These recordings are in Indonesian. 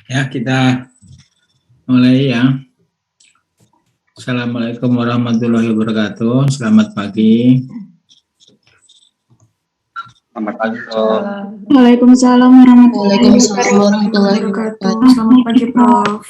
Ya, kita mulai ya. Assalamualaikum warahmatullahi wabarakatuh. Selamat pagi. Selamat pagi, Prof. Waalaikumsalam warahmatullahi Waalaikumsalam wabarakatuh. Selamat pagi, Prof.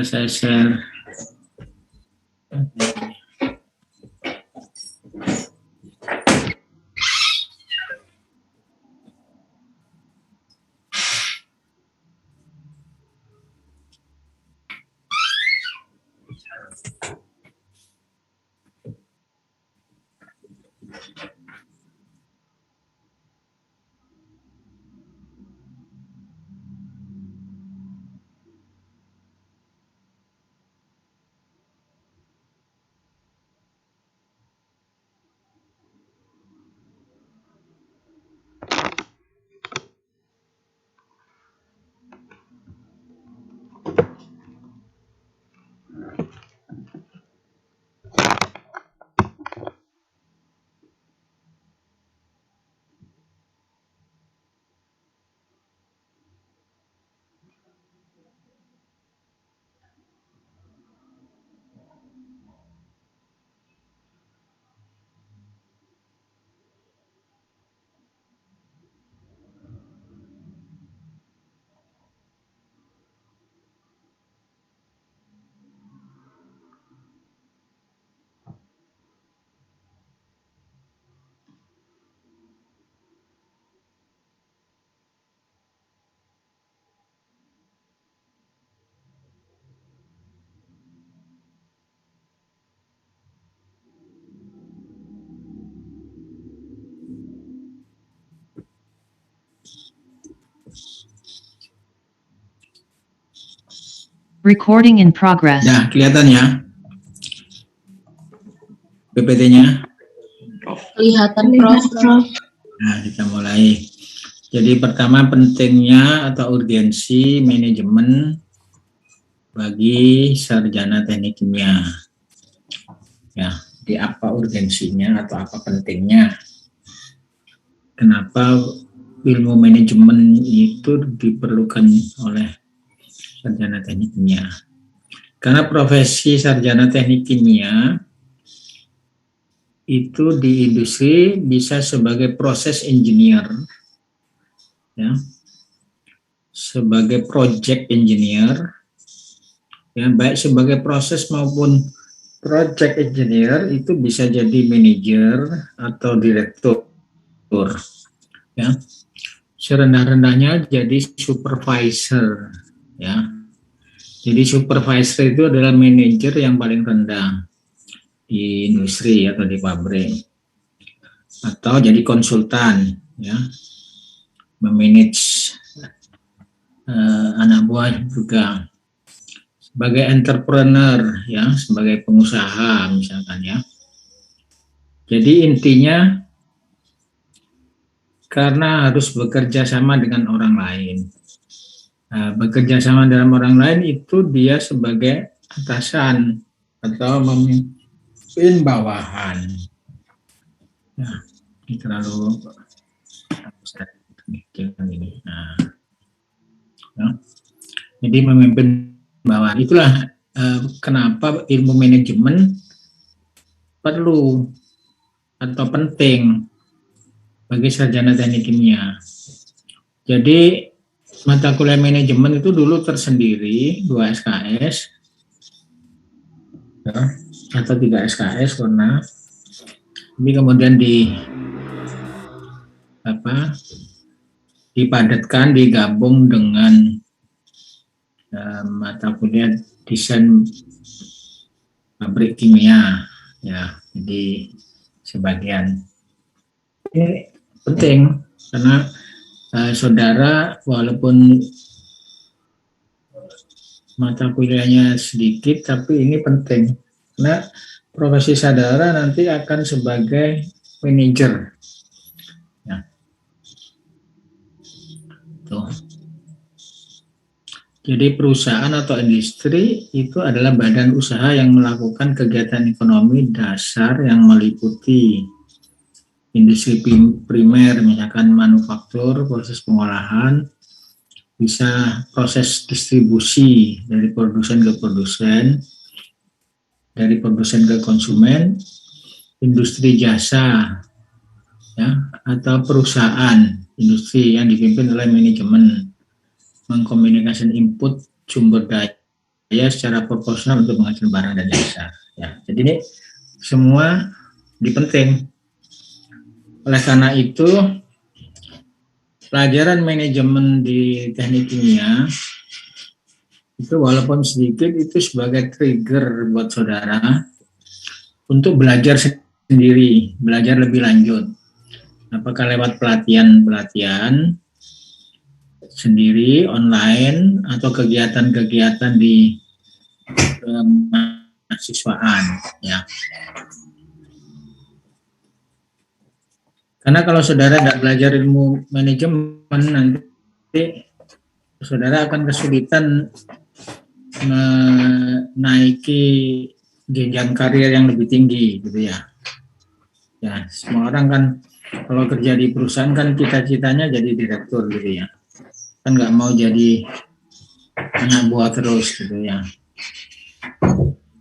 Saya share. Recording in progress. Nah, kelihatan ya PPT-nya. Kelihatan, Prof. Nah, kita mulai. Jadi pertama, pentingnya atau urgensi manajemen bagi sarjana teknik kimia. Ya, di apa urgensinya atau apa pentingnya? Kenapa ilmu manajemen itu diperlukan oleh sarjana teknik kimia? Karena profesi sarjana teknik kimia itu di industri bisa sebagai proses engineer, ya, sebagai project engineer, ya, baik sebagai proses maupun project engineer itu bisa jadi manajer atau direktur, ya. Serendah-rendahnya jadi supervisor, ya. Jadi supervisor itu adalah manajer yang paling rendah di industri atau di pabrik, atau jadi konsultan, ya, memanage anak buah juga, sebagai entrepreneur, ya, sebagai pengusaha misalkan, ya. Jadi intinya karena harus bekerja sama dengan orang lain. Nah, bekerja sama dengan orang lain itu dia sebagai atasan atau memimpin bawahan. Nah, ini terlalu ini. Nah, ya. Jadi memimpin bawahan itulah kenapa ilmu manajemen perlu atau penting bagi sarjana teknik kimia. Jadi mata kuliah manajemen itu dulu tersendiri 2 SKS, ya, atau 3 SKS karena ini kemudian dipadatkan, digabung dengan mata kuliah desain pabrik kimia, ya. Jadi sebagian ini penting karena saudara walaupun mata kuliahnya sedikit tapi ini penting karena profesi saudara nanti akan sebagai manajer, ya. Tuh. Jadi perusahaan atau industri itu adalah badan usaha yang melakukan kegiatan ekonomi dasar yang meliputi industri primer, misalkan manufaktur, proses pengolahan, bisa proses distribusi dari produsen ke produsen, dari produsen ke konsumen, industri jasa, ya, atau perusahaan industri yang dipimpin oleh manajemen, mengkomunikasikan input sumber daya secara proporsional untuk menghasilkan barang dan jasa, ya. Jadi ini semua dipenting. Oleh karena itu pelajaran manajemen di teknik kimia itu walaupun sedikit itu sebagai trigger buat saudara untuk belajar sendiri, belajar lebih lanjut. Apakah lewat pelatihan sendiri, online, atau kegiatan-kegiatan di mahasiswaan, ya. Karena kalau saudara tidak belajar ilmu manajemen, nanti saudara akan kesulitan menaiki jenjang karir yang lebih tinggi, gitu ya. Ya, semua orang kan kalau kerja di perusahaan kan cita-citanya jadi direktur, gitu ya. Kan nggak mau jadi anak buah terus, gitu ya.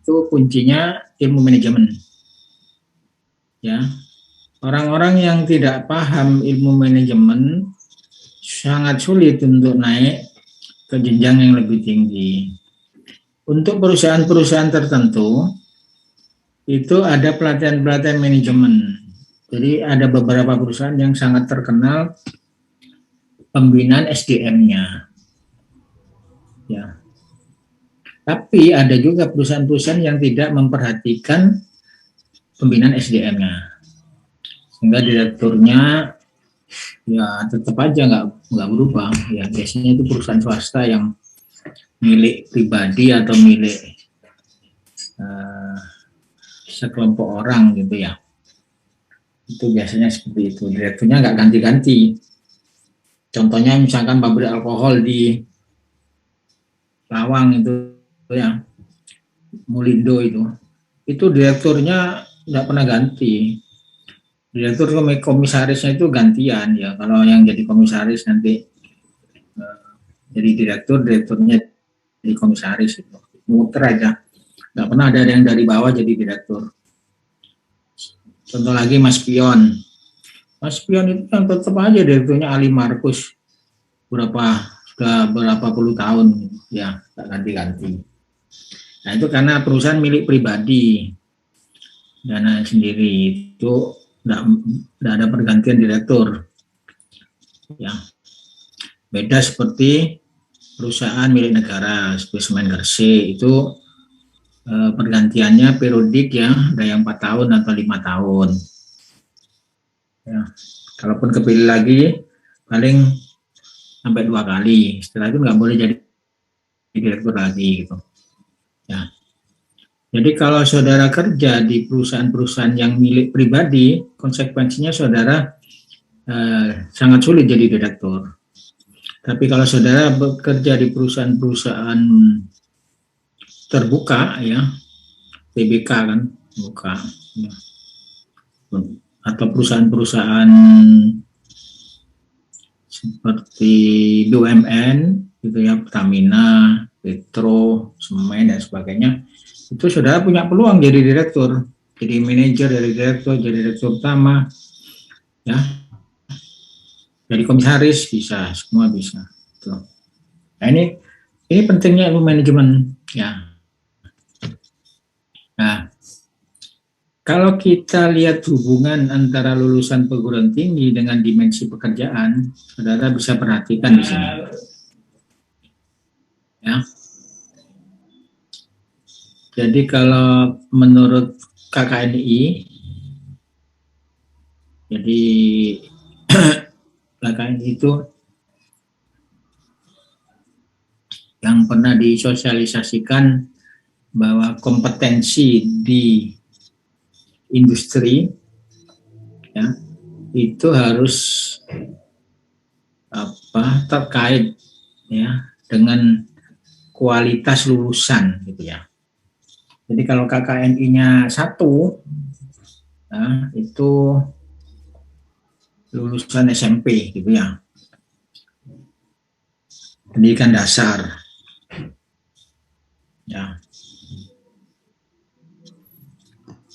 Itu kuncinya ilmu manajemen, ya. Orang-orang yang tidak paham ilmu manajemen sangat sulit untuk naik ke jenjang yang lebih tinggi. Untuk perusahaan-perusahaan tertentu itu ada pelatihan-pelatihan manajemen. Jadi ada beberapa perusahaan yang sangat terkenal pembinaan SDM-nya, ya. Tapi ada juga perusahaan-perusahaan yang tidak memperhatikan pembinaan SDM-nya, sehingga direkturnya ya tetap aja nggak berubah, ya. Biasanya itu perusahaan swasta yang milik pribadi atau milik sekelompok orang, gitu ya. Itu biasanya seperti itu, direkturnya nggak ganti-ganti. Contohnya misalkan pabrik alkohol di Lawang itu, ya, Mulindo itu direkturnya nggak pernah ganti. Direktur komisarisnya itu gantian, ya. Kalau yang jadi komisaris nanti jadi direkturnya jadi komisaris, itu muter aja, nggak pernah ada yang dari bawah jadi direktur. Contoh lagi Mas Pion. Mas Pion itu yang tetap aja direkturnya Ali Markus sudah berapa puluh tahun ya, tak ganti-ganti. Nah itu karena perusahaan milik pribadi, dana sendiri, itu tidak ada pergantian direktur. Ya, beda seperti perusahaan milik negara seperti Semen Gresik itu pergantiannya periodik ya, ada yang 4 tahun atau 5 tahun. Ya, kalaupun kepilih lagi paling sampai 2 kali. Setelah itu nggak boleh jadi direktur lagi gitu. Ya. Jadi kalau saudara kerja di perusahaan-perusahaan yang milik pribadi, konsekuensinya saudara sangat sulit jadi direktur. Tapi kalau saudara bekerja di perusahaan-perusahaan terbuka ya, TBK kan, buka, ya. Atau perusahaan-perusahaan seperti BUMN gitu ya, Pertamina, Petro, Semen dan sebagainya, itu saudara punya peluang jadi direktur, jadi manajer, jadi direktur utama, ya, jadi komisaris bisa, semua bisa. Tuh. Nah ini pentingnya ilmu manajemen, ya. Nah, kalau kita lihat hubungan antara lulusan perguruan tinggi dengan dimensi pekerjaan, saudara bisa perhatikan di sini. Ya. Jadi kalau menurut KKNI, jadi KKNI itu yang pernah disosialisasikan bahwa kompetensi di industri ya itu harus terkait ya dengan kualitas lulusan gitu ya. Jadi kalau KKNI-nya 1 nah, itu lulusan SMP gitu ya, pendidikan dasar ya.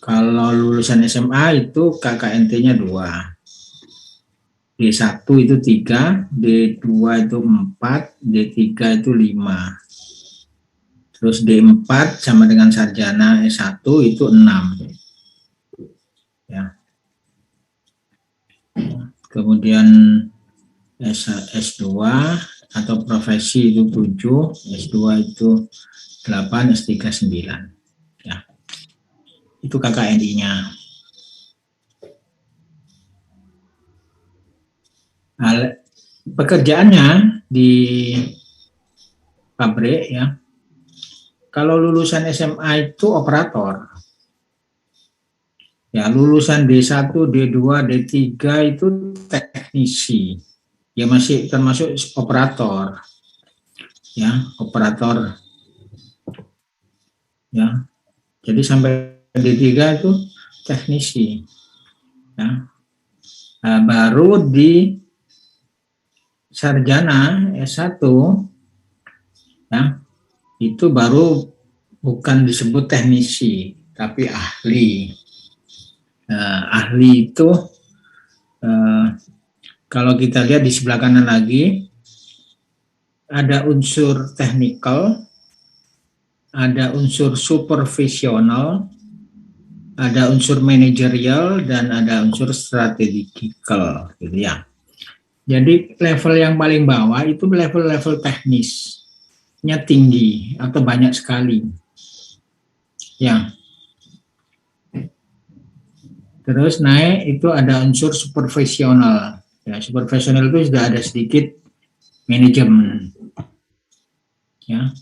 Kalau lulusan SMA itu KKNT-nya 2, D1 itu 3, D2 itu 4, D3 itu 5. Terus D4 sama dengan sarjana S1 itu 6. Ya. Kemudian S2 atau profesi itu 7, S2 itu 8, S3 9. Itu KKNI-nya. Nah, pekerjaannya di pabrik ya. Kalau lulusan SMA itu operator. Ya, lulusan D1, D2, D3 itu teknisi. Ya masih termasuk operator. Ya, operator. Ya. Jadi sampai D3 itu teknisi. Ya. Nah, baru di sarjana S1 ya, itu baru bukan disebut teknisi, tapi ahli. Ahli itu kalau kita lihat di sebelah kanan lagi, ada unsur technical, ada unsur supervisional, ada unsur manajerial, dan ada unsur strategical, gitu ya. Jadi level yang paling bawah itu level-level teknisnya tinggi atau banyak sekali. Ya. Terus naik itu ada unsur supervisional. Ya, supervisional itu sudah ada sedikit manajemen. Ya.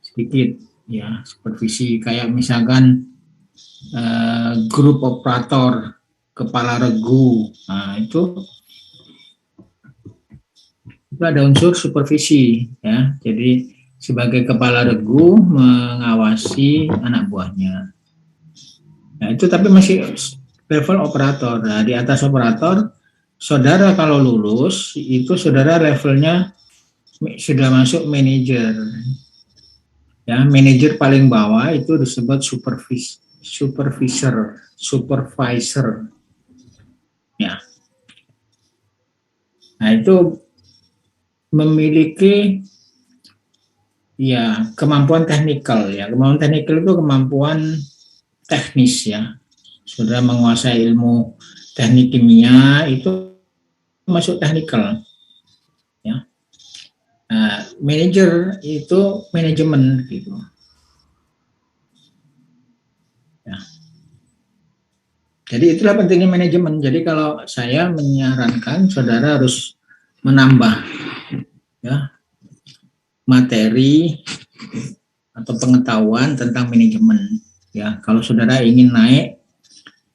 Sedikit ya, supervisi kayak misalkan grup operator, kepala regu. Nah, itu ada unsur supervisi ya. Jadi sebagai kepala regu mengawasi anak buahnya. Nah, itu tapi masih level operator. Nah, di atas operator, saudara kalau lulus itu saudara levelnya sudah masuk manajer. Ya, manajer paling bawah itu disebut supervisor. Ya. Nah, itu memiliki ya kemampuan teknikal ya. Kemampuan teknikal itu kemampuan teknis ya. Sudah menguasai ilmu teknik kimia itu masuk teknikal ya. Nah, manajer itu manajemen gitu. Ya. Jadi itulah pentingnya manajemen. Jadi kalau saya menyarankan saudara harus menambah ya materi atau pengetahuan tentang manajemen ya. Kalau saudara ingin naik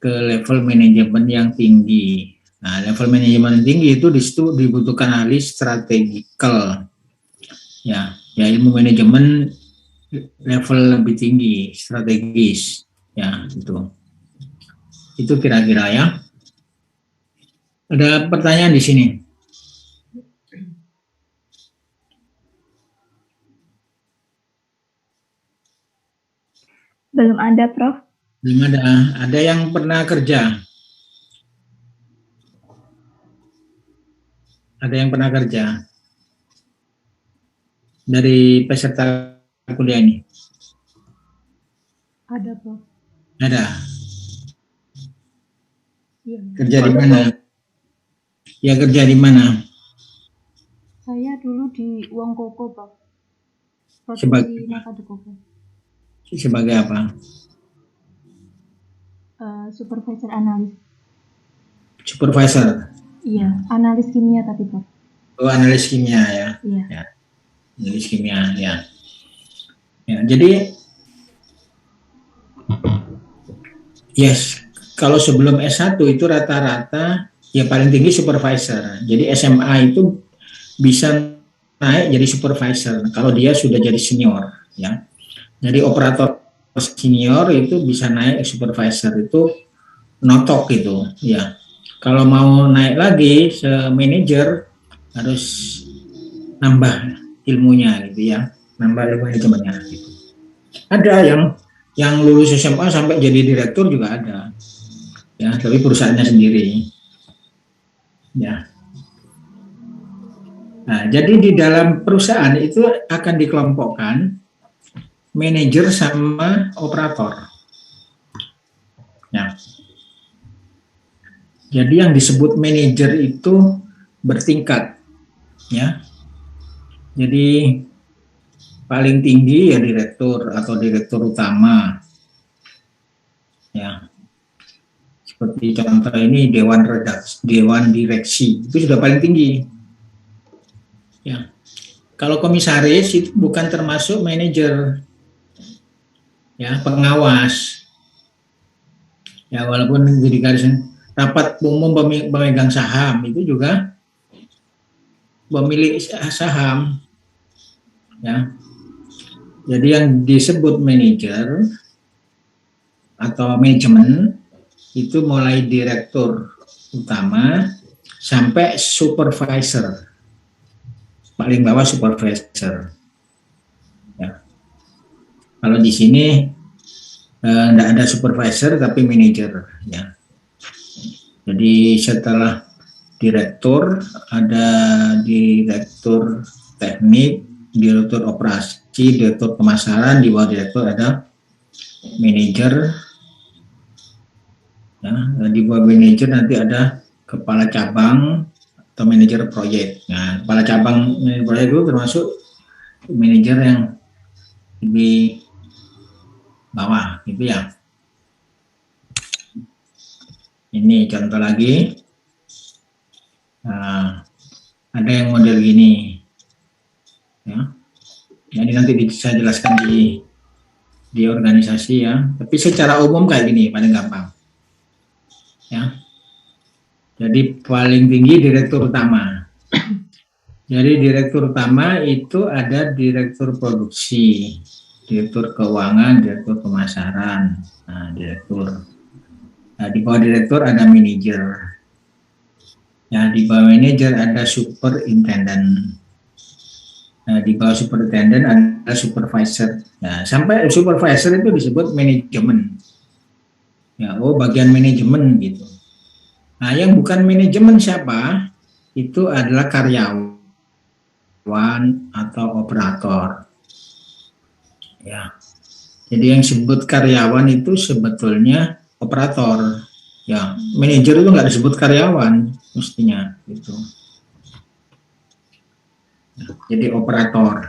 ke level manajemen yang tinggi. Nah, level manajemen yang tinggi itu di situ dibutuhkan ahli strategikal. Ya, ilmu manajemen level lebih tinggi, strategis. Ya, itu. Itu kira-kira ya. Ada pertanyaan di sini? Belum ada, Prof. Belum ada. Ada yang pernah kerja? Ada yang pernah kerja? Dari peserta kuliah ini? Ada, Prof. Ada. Ya. Kerja di mana? Ya, kerja di mana? Saya dulu di Uang Koko, Prof. Sebagai Nakade Koko. Sebagai apa? Supervisor analis. Supervisor. Iya, analis kimia tapi, Prof. Oh, analis kimia ya. Iya. Ya. Analis kimia ya. Ya, jadi yes, kalau sebelum S1 itu rata-rata ya paling tinggi supervisor. Jadi SMA itu bisa naik jadi supervisor kalau dia sudah jadi senior ya. Jadi operator senior itu bisa naik supervisor itu notok gitu ya. Kalau mau naik lagi manajer harus nambah ilmunya gitu ya, nambah ilmu manajemennya gitu. Ada yang lulus SMA sampai jadi direktur juga ada ya, tapi perusahaannya sendiri ya. Nah, jadi di dalam perusahaan itu akan dikelompokkan manajer sama operator. Ya. Jadi yang disebut manajer itu bertingkat, ya. Jadi paling tinggi ya direktur atau direktur utama, ya. Seperti contoh ini dewan redaksi, dewan direksi itu sudah paling tinggi, ya. Kalau komisaris itu bukan termasuk manajer, ya, pengawas, ya, walaupun jadi garis rapat umum pemegang saham itu juga pemilik saham, ya. Jadi yang disebut manajer atau manajemen itu mulai direktur utama sampai supervisor, paling bawah supervisor. Ya. Kalau di sini tidak ada supervisor tapi manajer, ya. Jadi setelah direktur ada direktur teknik, direktur operasi, direktur pemasaran, di bawah direktur ada manajer. Ya, di bawah manajer nanti ada kepala cabang atau manajer proyek. Nah, kepala cabang manajer proyek itu termasuk manajer yang di bawah, gitu ya. Ini contoh lagi. Nah, ada yang model gini, ya. Jadi nanti saya jelaskan di organisasi ya. Tapi secara umum kayak gini paling gampang, ya. Jadi paling tinggi direktur utama. Jadi direktur utama itu ada direktur produksi, direktur keuangan, direktur pemasaran, nah, direktur. Nah, di bawah direktur ada manajer. Nah, di bawah manajer ada superintendent. Nah, di bawah superintendent ada supervisor. Nah, sampai supervisor itu disebut manajemen. Ya, oh bagian manajemen gitu. Nah, yang bukan manajemen siapa? Itu adalah karyawan atau operator. Ya. Jadi yang disebut karyawan itu sebetulnya operator. Ya, manajer itu nggak disebut karyawan mestinya gitu. Jadi operator.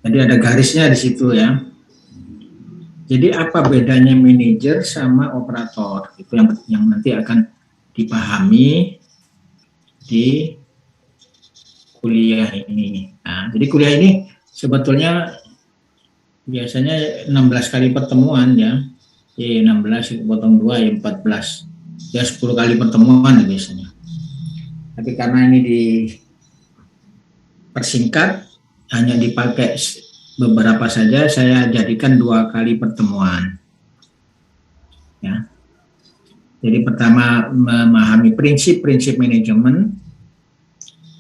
Jadi ada garisnya di situ ya. Jadi apa bedanya manajer sama operator? Itu yang nanti akan dipahami di kuliah ini. Nah, jadi kuliah ini sebetulnya biasanya 16 kali pertemuan ya. 16 potong 2 ya 14. Ya 10 kali pertemuan ya biasanya. Tapi karena ini dipersingkat hanya dipakai beberapa saja, saya jadikan 2 kali pertemuan. Ya. Jadi pertama memahami prinsip-prinsip manajemen,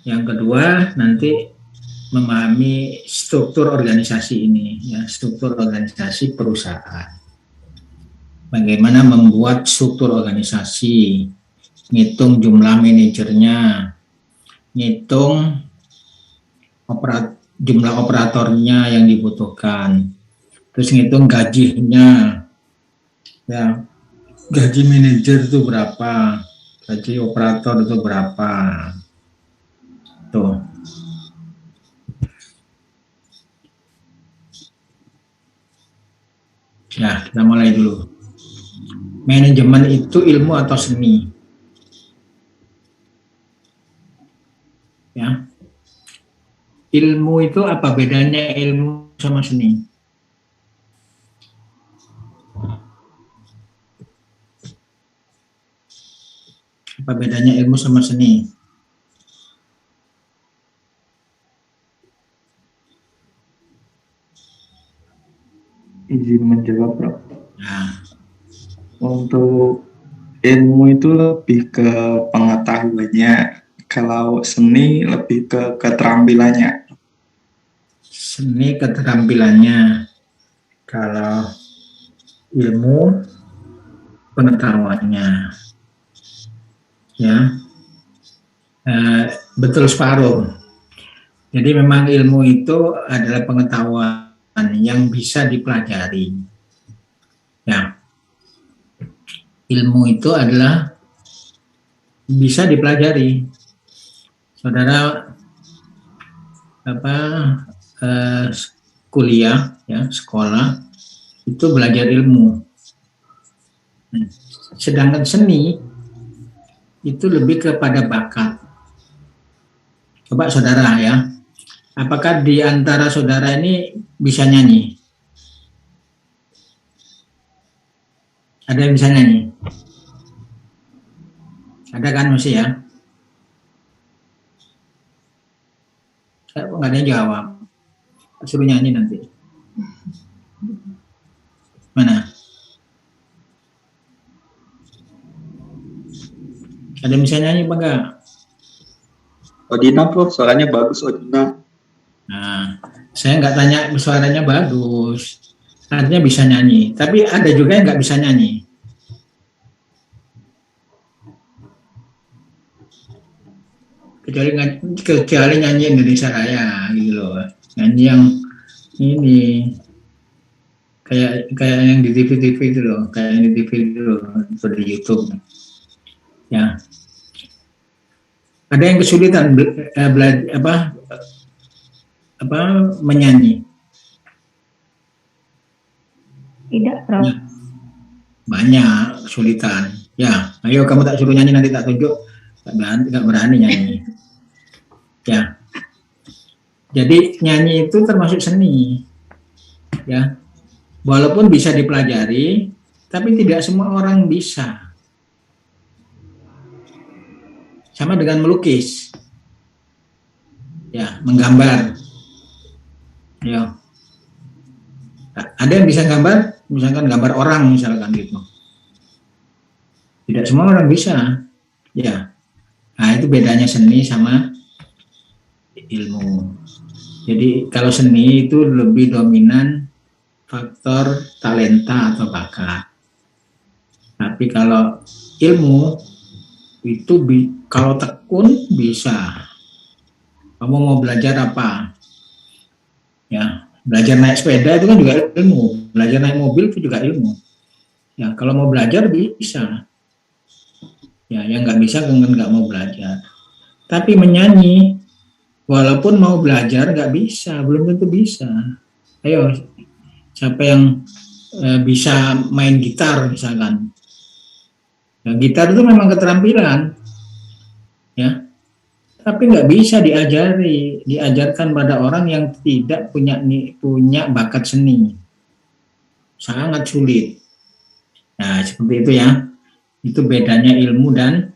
yang kedua nanti memahami struktur organisasi ini, ya, struktur organisasi perusahaan. Bagaimana membuat struktur organisasi, ngitung jumlah manajernya, ngitung jumlah operatornya yang dibutuhkan, terus ngitung gajinya, ya, gaji manajer itu berapa, gaji operator itu berapa, tuh. Ya, kita mulai dulu. Manajemen itu ilmu atau seni? Ya. Ilmu itu apa bedanya ilmu sama seni? Apa bedanya ilmu sama seni? Izin menjawab, Bro. Nah, Untuk ilmu itu lebih ke pengetahuannya, kalau seni lebih ke keterampilannya. seni keterampilannya, kalau ilmu pengetahuannya. Ya, betul separuh. Jadi memang ilmu itu adalah pengetahuan yang bisa dipelajari. Ya, ilmu itu adalah bisa dipelajari. Saudara kuliah, ya, sekolah itu belajar ilmu. Sedangkan seni itu lebih kepada bakat. Coba saudara ya, apakah di antara saudara ini bisa nyanyi? Ada yang bisa nyanyi? Ada kan masih ya? Nggak ada yang jawab. Suruh nyanyi nanti. Mana? Ada yang bisa nyanyi apa enggak? Odina, Prof, suaranya bagus, Odina. Nah, saya nggak tanya suaranya bagus. Artinya bisa nyanyi. Tapi ada juga yang nggak bisa nyanyi. Kecuali nyanyi Indonesia Raya gitu loh. Nyanyi yang ini kayak yang di TV itu loh, kayak yang di TV itu loh, atau di YouTube. Ya. Ada yang kesulitan belajar menyanyi? Tidak, Prof. Ya. Banyak kesulitan. Ya, ayo kamu tak suruh nyanyi nanti tak tunjuk. Nggak berani nyanyi. Ya. Jadi nyanyi itu termasuk seni. Ya. Walaupun bisa dipelajari, tapi tidak semua orang bisa. Sama dengan melukis. Ya, menggambar. Ya. Ada yang bisa gambar, misalkan gambar orang misalkan gitu. Tidak semua orang bisa. Ya. Nah, itu bedanya seni sama ilmu. Jadi kalau seni itu lebih dominan faktor talenta atau bakat. Tapi kalau ilmu itu kalau tekun bisa. Kamu mau belajar apa? Ya, belajar naik sepeda itu kan juga ilmu. Belajar naik mobil itu juga ilmu. Ya, kalau mau belajar bisa. Ya, yang nggak bisa kan nggak mau belajar. Tapi menyanyi, walaupun mau belajar nggak bisa, belum tentu bisa. Ayo, siapa yang bisa main gitar misalkan? Ya, gitar itu memang keterampilan, ya. Tapi nggak bisa diajarkan pada orang yang tidak punya bakat seni, sangat sulit. Nah, seperti itu ya. Itu bedanya ilmu dan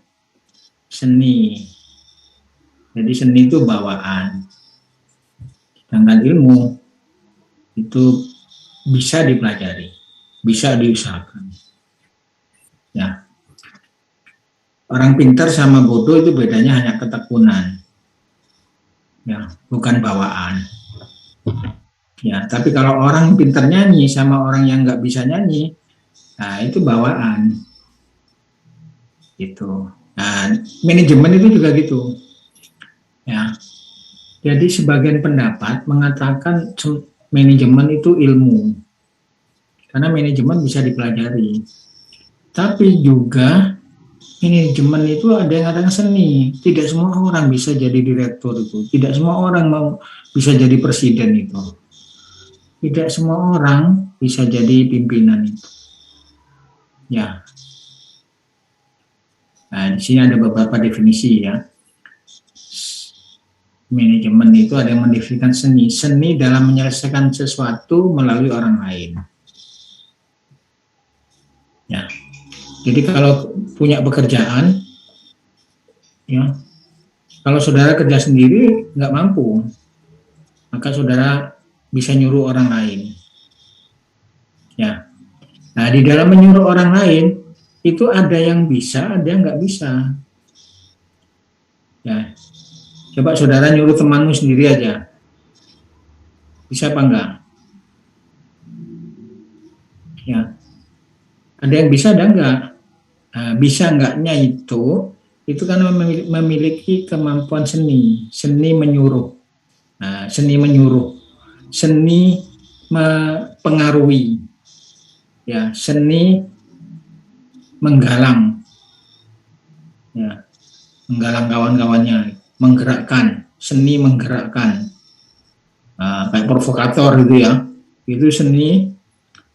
seni. Jadi seni itu bawaan, sedangkan ilmu itu bisa dipelajari, bisa diusahakan. Ya, orang pintar sama bodoh itu bedanya hanya ketekunan, ya, bukan bawaan. Ya, tapi kalau orang pintar nyanyi sama orang yang nggak bisa nyanyi, nah itu bawaan. Gitu. Nah, manajemen itu juga gitu. Ya. Jadi sebagian pendapat mengatakan manajemen itu ilmu. Karena manajemen bisa dipelajari. Tapi juga manajemen itu ada yang kadang seni. Tidak semua orang bisa jadi direktur itu. Tidak semua orang mau bisa jadi presiden itu. Tidak semua orang bisa jadi pimpinan itu. Ya. Nah, di sini ada beberapa definisi ya. Manajemen itu ada yang mendefinisikan seni. Seni dalam menyelesaikan sesuatu melalui orang lain. Ya. Jadi kalau punya pekerjaan, ya, kalau saudara kerja sendiri nggak mampu, maka saudara bisa nyuruh orang lain. Ya. Nah, di dalam menyuruh orang lain itu ada yang bisa, ada yang nggak bisa. Ya, coba saudara nyuruh temanmu sendiri aja, bisa apa enggak? Ya, ada yang bisa, ada enggak. Nah, bisa enggaknya itu kan memiliki kemampuan seni menyuruh. Nah, seni menyuruh, seni mempengaruhi, ya, seni menggalang, ya, menggalang kawan-kawannya, menggerakkan, seni menggerakkan, kayak provokator gitu ya, itu seni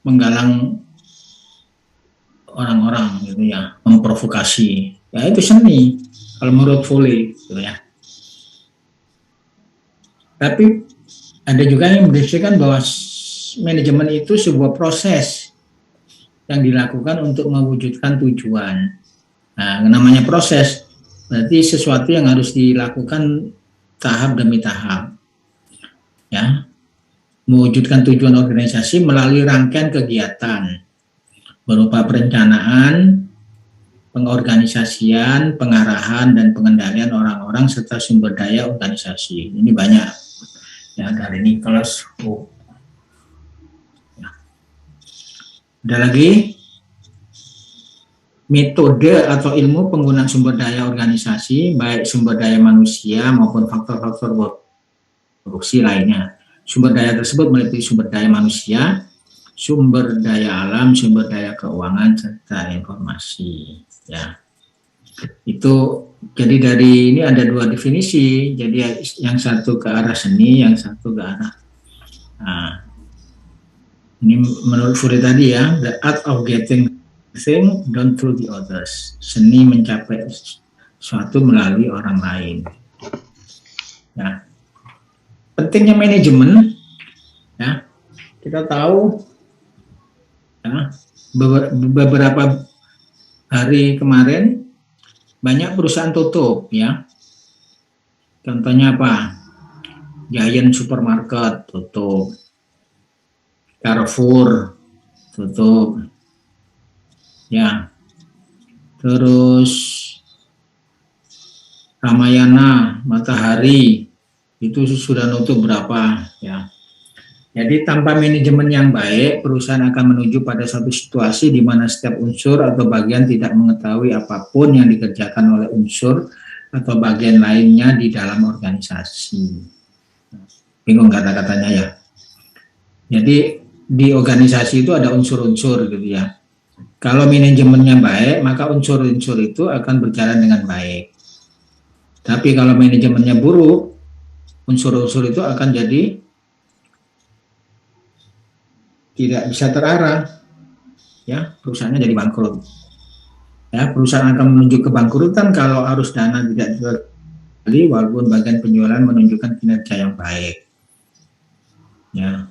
menggalang orang-orang gitu ya, memprovokasi, ya itu seni kalau menurut Foley gitu ya. Tapi ada juga yang mendefinisikan bahwa manajemen itu sebuah proses yang dilakukan untuk mewujudkan tujuan. Nah, namanya proses berarti sesuatu yang harus dilakukan tahap demi tahap, ya, mewujudkan tujuan organisasi melalui rangkaian kegiatan berupa perencanaan, pengorganisasian, pengarahan, dan pengendalian orang-orang serta sumber daya organisasi. Ini banyak ya dari Nicholas Hope. Ya. Ada lagi metode atau ilmu penggunaan sumber daya organisasi, baik sumber daya manusia maupun faktor-faktor produksi lainnya. Sumber daya tersebut meliputi sumber daya manusia, sumber daya alam, sumber daya keuangan, serta informasi. Ya, itu jadi dari ini ada dua definisi. Jadi yang satu ke arah seni, yang satu ke arah. Nah, ini menurut Furi tadi ya, the art of getting thing done through the others. Seni mencapai sesuatu melalui orang lain. Ya. Pentingnya manajemen, ya, kita tahu ya, beberapa hari kemarin banyak perusahaan tutup ya. Contohnya apa? Giant Supermarket tutup, Carrefour tutup, ya. Terus Ramayana, Matahari itu sudah nutup berapa ya. Jadi tanpa manajemen yang baik, perusahaan akan menuju pada suatu situasi di mana setiap unsur atau bagian tidak mengetahui apapun yang dikerjakan oleh unsur atau bagian lainnya di dalam organisasi. Bingung kata-katanya ya. Jadi di organisasi itu ada unsur-unsur gitu ya. Kalau manajemennya baik, maka unsur-unsur itu akan berjalan dengan baik. Tapi kalau manajemennya buruk, unsur-unsur itu akan jadi tidak bisa terarah, ya perusahaannya jadi bangkrut. Ya, perusahaan akan menuju kebangkrutan kalau arus dana tidak terkendali walaupun bagian penjualan menunjukkan kinerja yang baik. Ya.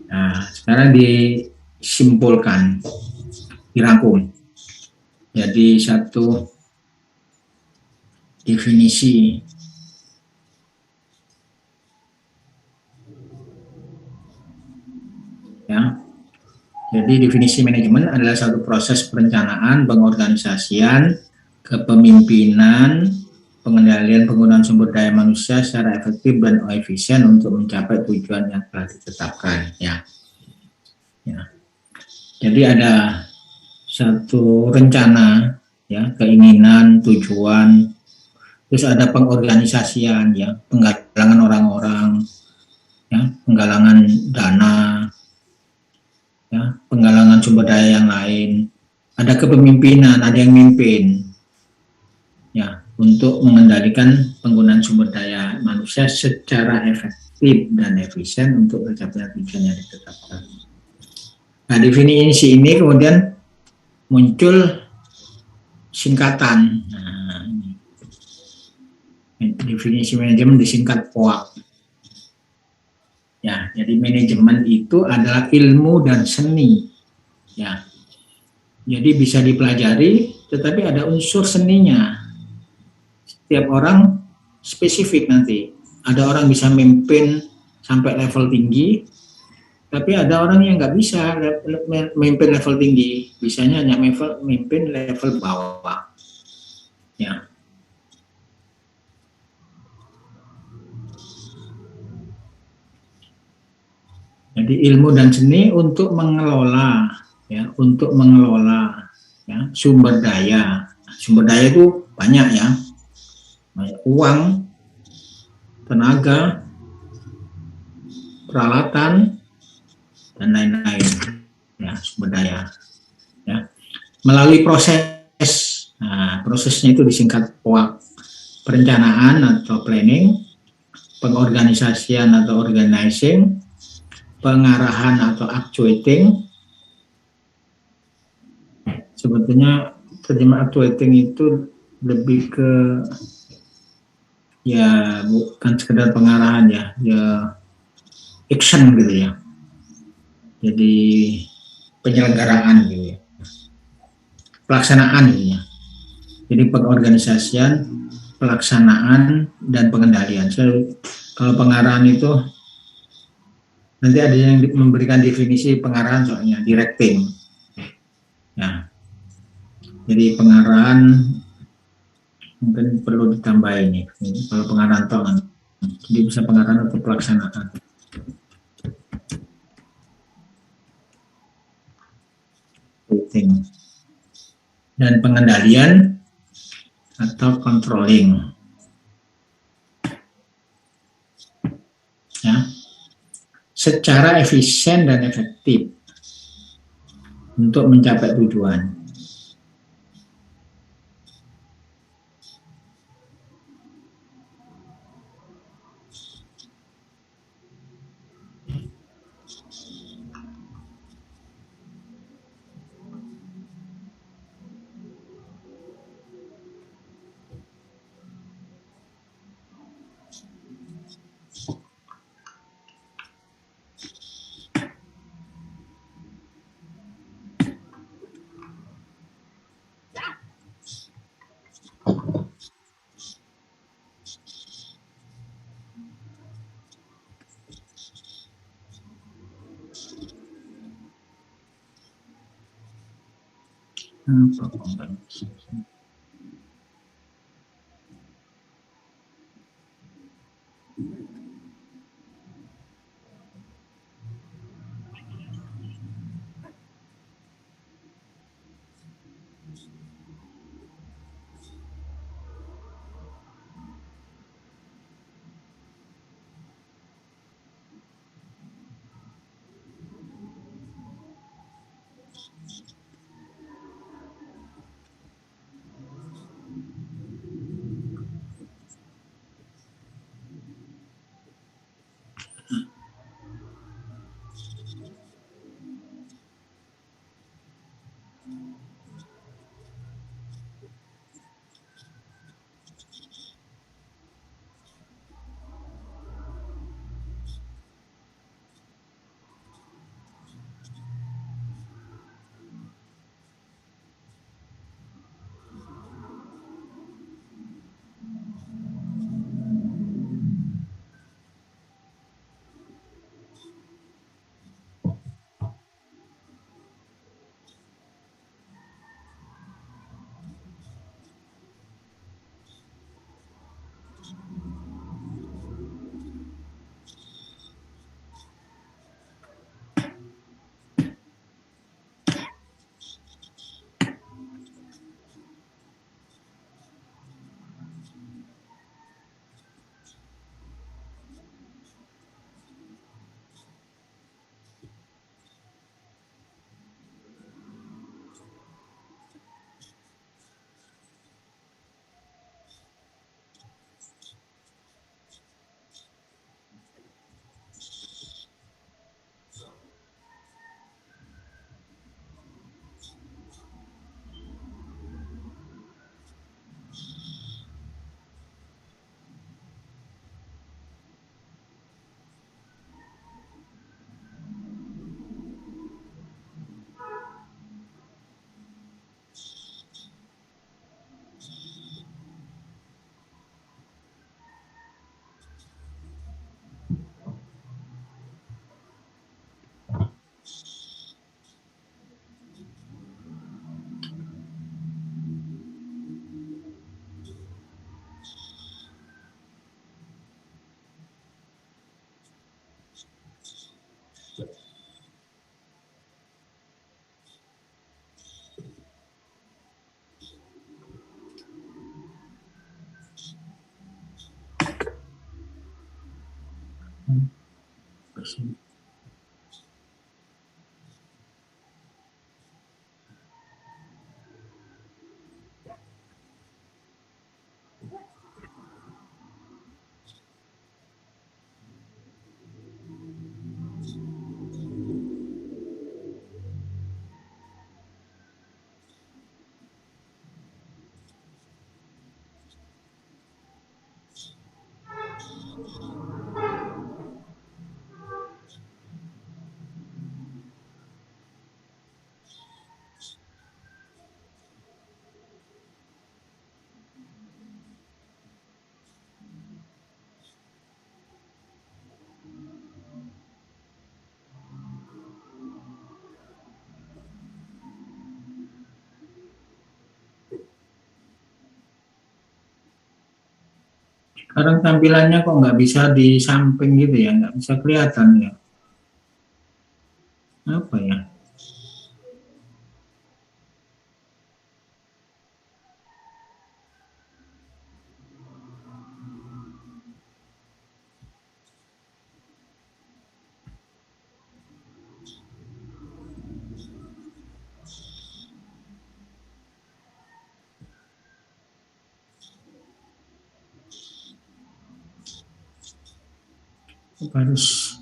Nah, sekarang disimpulkan, dirangkum. Jadi satu definisi ya. Jadi definisi manajemen adalah satu proses perencanaan, pengorganisasian, kepemimpinan, pengendalian penggunaan sumber daya manusia secara efektif dan efisien untuk mencapai tujuan yang telah ditetapkan. Ya. Jadi ada satu rencana, ya, keinginan, tujuan, terus ada pengorganisasian, ya, penggalangan orang-orang, ya, penggalangan dana, ya, penggalangan sumber daya yang lain, ada kepemimpinan, ada yang mimpin, ya, untuk mengendalikan penggunaan sumber daya manusia secara efektif dan efisien untuk mencapai tujuan yang ditetapkan. Nah, definisi ini kemudian muncul singkatan. Nah, definisi manajemen disingkat POAK. Ya, jadi manajemen itu adalah ilmu dan seni. Ya, jadi bisa dipelajari, tetapi ada unsur seninya. Setiap orang spesifik nanti. Ada orang bisa memimpin sampai level tinggi, tapi ada orang yang nggak bisa memimpin level tinggi. Bisanya hanya memimpin level bawah. Ya. Jadi ilmu dan seni untuk mengelola, ya, ya, sumber daya. Sumber daya itu banyak ya, banyak uang, tenaga, peralatan, dan lain-lain. Ya, sumber daya. Ya, melalui proses. Nah, prosesnya itu disingkat POAK, perencanaan atau planning, pengorganisasian atau organizing, pengarahan atau actuating. Sebetulnya terjemah actuating itu lebih ke, ya, bukan sekedar pengarahan ya, ya action gitu ya. Jadi penyelenggaraan gitu ya. Pelaksanaan gitu ya. Jadi pengorganisasian, pelaksanaan, dan pengendalian. Kalau pengarahan itu nanti ada yang memberikan definisi pengarahan soalnya directing. Nah, jadi pengarahan mungkin perlu ditambah ini. Kalau pengarahan toh, jadi bisa pengarahan atau pelaksanaan. Dan pengendalian atau controlling. Ya. Secara efisien dan efektif untuk mencapai tujuan. Sekarang tampilannya kok nggak bisa di samping gitu ya, nggak bisa kelihatan ya. Apa ya? Harus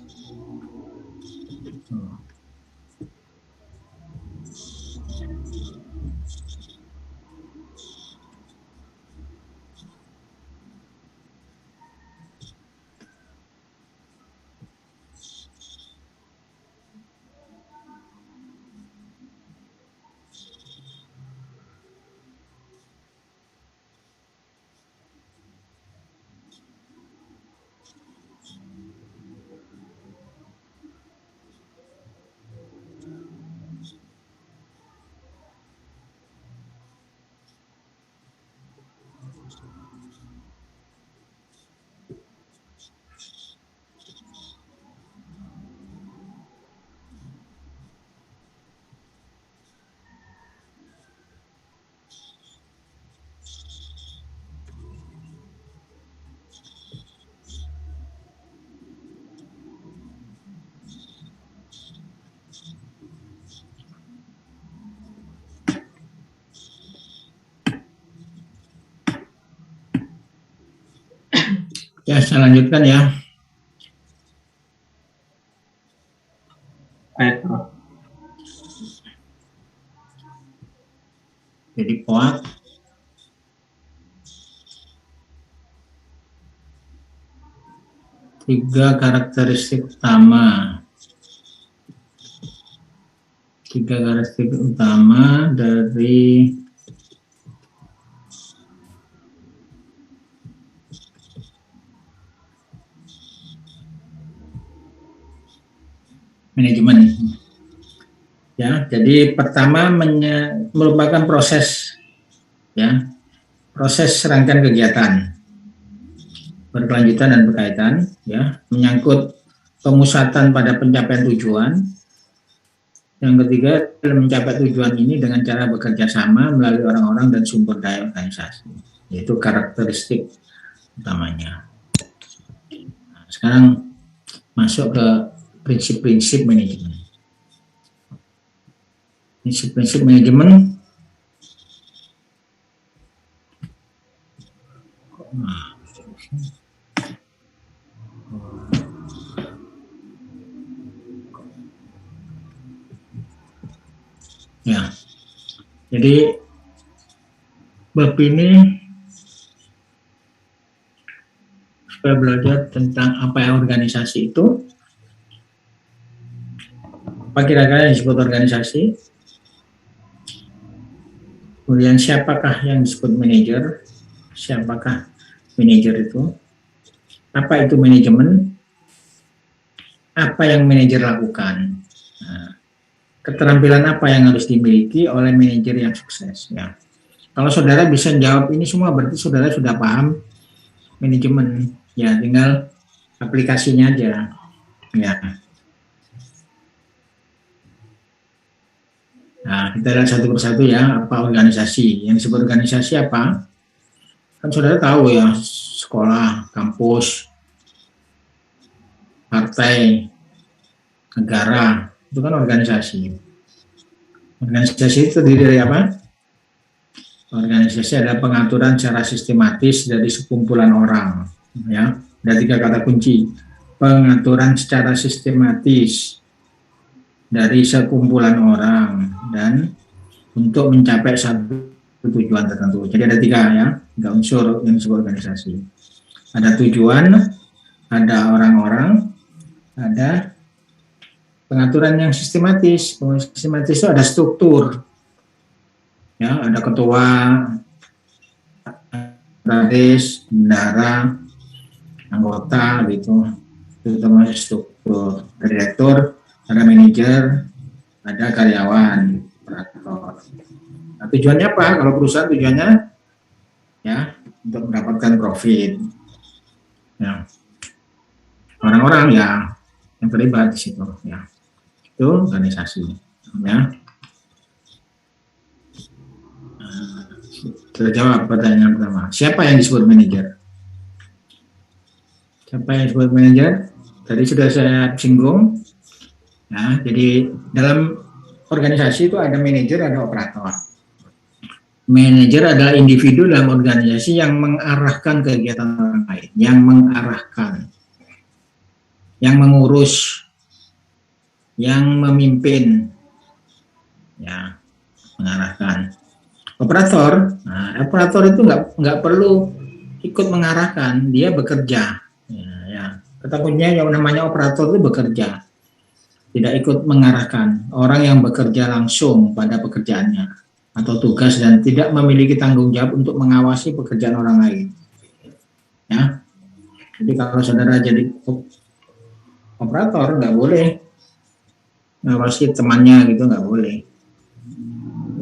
ya, saya lanjutkan ya. Baik, Prof. Jadi POAK tiga karakteristik utama dari manajemen. Ya, jadi pertama merupakan proses rangkaian kegiatan berkelanjutan dan berkaitan, ya, menyangkut pemusatan pada pencapaian tujuan. Yang ketiga, mencapai tujuan ini dengan cara bekerja sama melalui orang-orang dan sumber daya organisasi, yaitu karakteristik utamanya. Nah, sekarang masuk ke prinsip-prinsip manajemen. Prinsip-prinsip manajemen. Ya, jadi bab ini supaya belajar tentang apa yang organisasi itu, apa kira-kira yang disebut organisasi, kemudian siapakah yang disebut manajer, siapakah manajer itu, apa itu manajemen, apa yang manajer lakukan, nah, keterampilan apa yang harus dimiliki oleh manajer yang sukses. Ya, kalau saudara bisa jawab ini semua, berarti saudara sudah paham manajemen. Ya, tinggal aplikasinya aja. Ya. Nah, kita lihat satu persatu ya, apa organisasi. Yang disebut organisasi apa? Kan saudara tahu ya, sekolah, kampus, partai, negara, itu kan organisasi. Organisasi itu terdiri dari apa? Organisasi adalah pengaturan secara sistematis dari sekumpulan orang. Ya, ada 3 kata kunci. Pengaturan secara sistematis dari sekumpulan orang dan untuk mencapai satu tujuan tertentu. Jadi ada 3 ya, 3 unsur yang disebut organisasi. Ada tujuan, ada orang-orang, ada pengaturan yang sistematis. Sistematis itu ada struktur. Ya, ada ketua, radis, bendahara, anggota gitu. Itu termasuk struktur. Direktur, ada manajer, ada karyawan, operator. Nah, tujuannya apa? Kalau perusahaan tujuannya ya untuk mendapatkan profit. Ya. Orang-orang ya yang terlibat di situ ya. Itu organisasi ya. Terjawab pertanyaan pertama. Siapa yang disebut manajer? Siapa yang disebut manajer? Tadi sudah saya singgung. Ya, jadi dalam organisasi itu ada manajer, ada operator. Manajer adalah individu dalam organisasi yang mengarahkan kegiatan orang lain, yang mengarahkan, yang mengurus, yang memimpin, ya, mengarahkan. Operator, nah, operator itu nggak perlu ikut mengarahkan, dia bekerja. Ya. Kata kuncinya yang namanya operator itu bekerja, tidak ikut mengarahkan. Orang yang bekerja langsung pada pekerjaannya atau tugas dan tidak memiliki tanggung jawab untuk mengawasi pekerjaan orang lain. Ya, jadi kalau saudara jadi operator nggak boleh mengawasi temannya gitu, nggak boleh.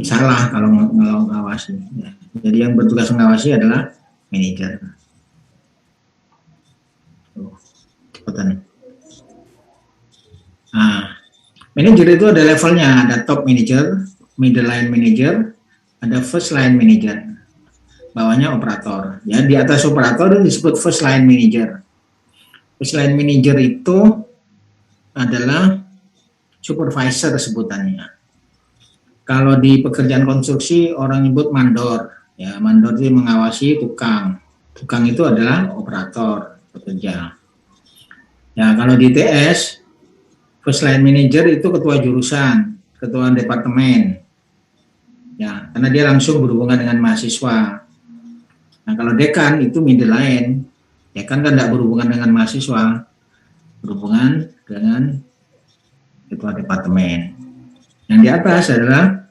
Salah kalau mengawasi. Ya. Jadi yang bertugas mengawasi adalah manajer. Cepetan. Nah, manajer itu ada levelnya, ada top manager, middle line manager, ada first line manager. Bawahnya operator. Ya, di atas operator itu disebut first line manager. First line manager itu adalah supervisor sebutannya. Kalau di pekerjaan konstruksi orang nyebut mandor, ya mandor itu mengawasi tukang. Tukang itu adalah operator pekerja. Ya kalau di TS, first line manager itu ketua jurusan, ketua departemen. Ya karena dia langsung berhubungan dengan mahasiswa. Nah kalau dekan itu middle line, dekan kan tidak berhubungan dengan mahasiswa, berhubungan dengan ketua departemen. Yang di atas adalah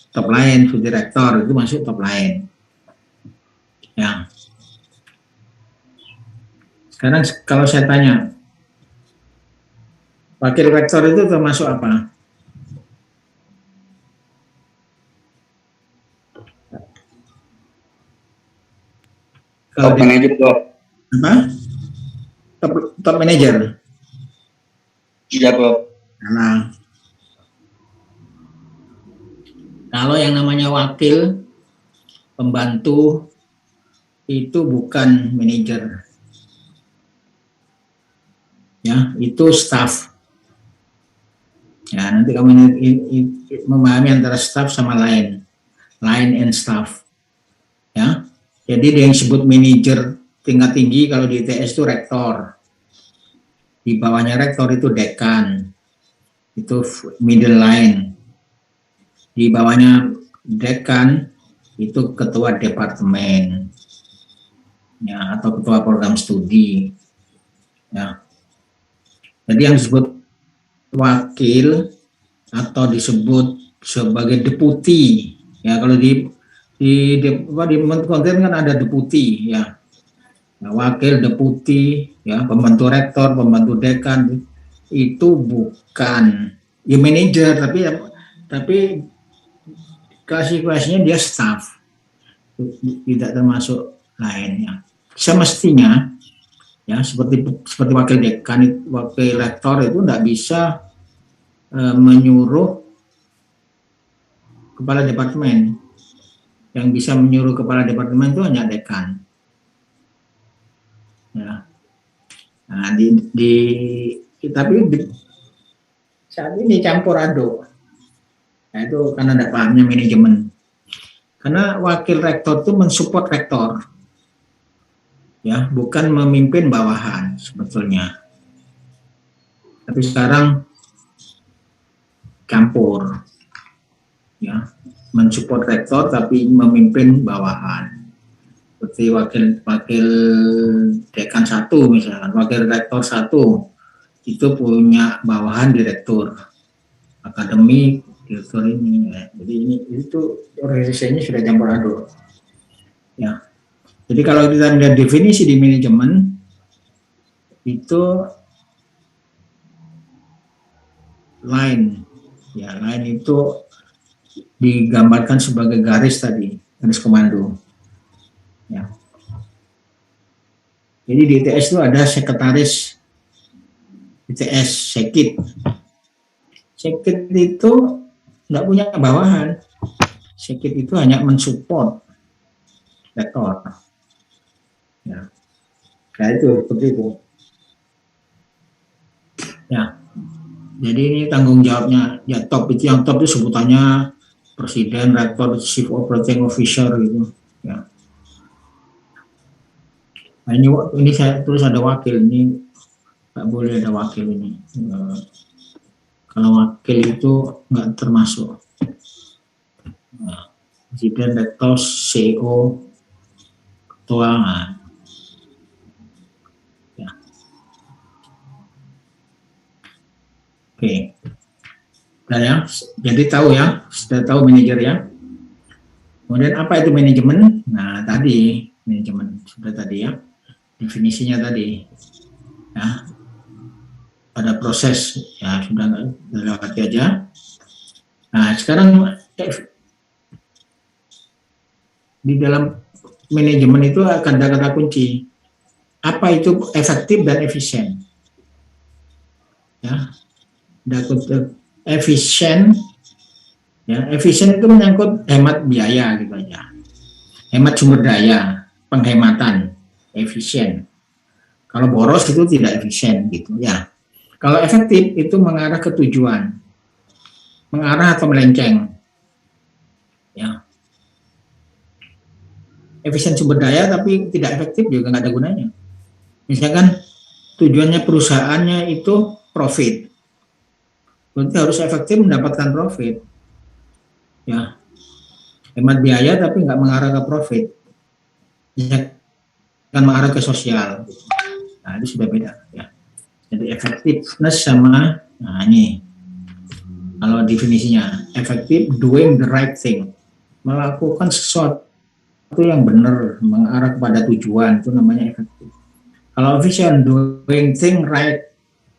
top line, food director, itu masuk top line. Ya. Sekarang kalau saya tanya, wakil rektor itu termasuk apa? Kalau Top manager dong. apa? Top manager. Iya bro. Nah, kalau yang namanya wakil, pembantu, itu bukan manajer. Ya, itu staff. Ya, nanti kamu memahami antara staff sama line and staff. Ya, jadi dia yang disebut manajer tingkat tinggi kalau di ITS itu rektor. Di bawahnya rektor itu dekan, itu middle line. Di bawahnya dekan itu ketua departemen, ya atau ketua program studi. Ya, jadi yang disebut wakil atau disebut sebagai deputi, ya kalau di konten kan ada deputi, ya. Nah, wakil, deputi, ya pembantu rektor, pembantu dekan itu bukan ya manajer, tapi klasifikasinya dia staff, tidak termasuk lainnya. Semestinya ya seperti wakil dekan, wakil rektor itu tidak bisa menyuruh kepala departemen. Yang bisa menyuruh kepala departemen itu hanya dekan. Ya. Nah, tapi saat ini campur aduk. Nah, itu karena ada pahamnya manajemen. Karena wakil rektor itu mensupport rektor, ya, bukan memimpin bawahan sebetulnya. Tapi sekarang campur, ya, mensupport rektor tapi memimpin bawahan. Seperti wakil dekan 1 misalkan, wakil rektor 1 itu punya bawahan direktur akademik, direktur ini, ya. Jadi itu organisasinya sudah campur aduk, ya. Jadi kalau kita lihat definisi di manajemen itu line, ya, line itu digambarkan sebagai garis tadi, garis komando, ya. Jadi di ITS itu ada sekretaris ITS, sekit. Sekit itu nggak punya bawahan. Sekit itu hanya mensupport rektor. Ya. Nah itu seperti itu. Ya. Jadi ini tanggung jawabnya. Ya top itu, yang top itu sebutannya presiden, rektor, chief operating officer gitu. Ya. Nah, ini saya tulis ada wakil, ini nggak boleh ada wakil ini. Kalau wakil itu nggak termasuk. Nah, presiden, rektor, CEO, ketua. Ya. Oke. Nah, ya, jadi tahu ya, sudah tahu manajer ya. Kemudian apa itu manajemen? Nah, tadi manajemen sudah tadi ya. Definisinya tadi, ya, pada proses, ya sudah lewati aja. Nah sekarang di dalam manajemen itu akan ada kata kunci, apa itu efektif dan efisien, ya. Ada efisien, ya, efisien itu menyangkut hemat biaya gitu aja, hemat sumber daya, penghematan, efisien. Kalau boros itu tidak efisien gitu ya. Kalau efektif itu mengarah ke tujuan, mengarah atau melenceng, ya. Efisien sumber daya tapi tidak efektif juga nggak ada gunanya. Misalkan tujuannya perusahaannya itu profit, berarti harus efektif mendapatkan profit, ya. Hemat biaya tapi nggak mengarah ke profit, kan mengarah ke sosial. Nah itu sudah beda, ya. Jadi effectiveness sama, nah ini kalau definisinya, effective doing the right thing, melakukan sesuatu yang benar, mengarah kepada tujuan, itu namanya efektif. Kalau efficient, doing thing right,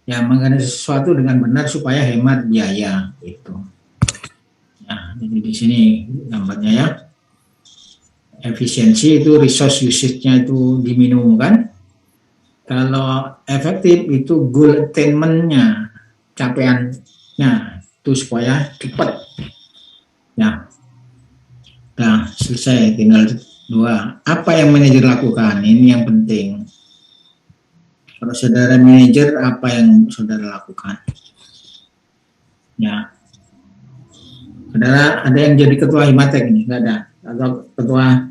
ya, mengenai sesuatu dengan benar supaya hemat biaya, itu. Nah, jadi di sini gambarnya ya. Efisiensi itu resource usage-nya itu diminimumkan. Kalau efektif itu goal attainment-nya, capaiannya itu supaya cepat. Ya. Nah, selesai, tinggal 2. Apa yang manajer lakukan? Ini yang penting. Kalau saudara manajer, apa yang saudara lakukan? Ya. Saudara ada yang jadi ketua Himatek ini? Enggak ada. Atau ketua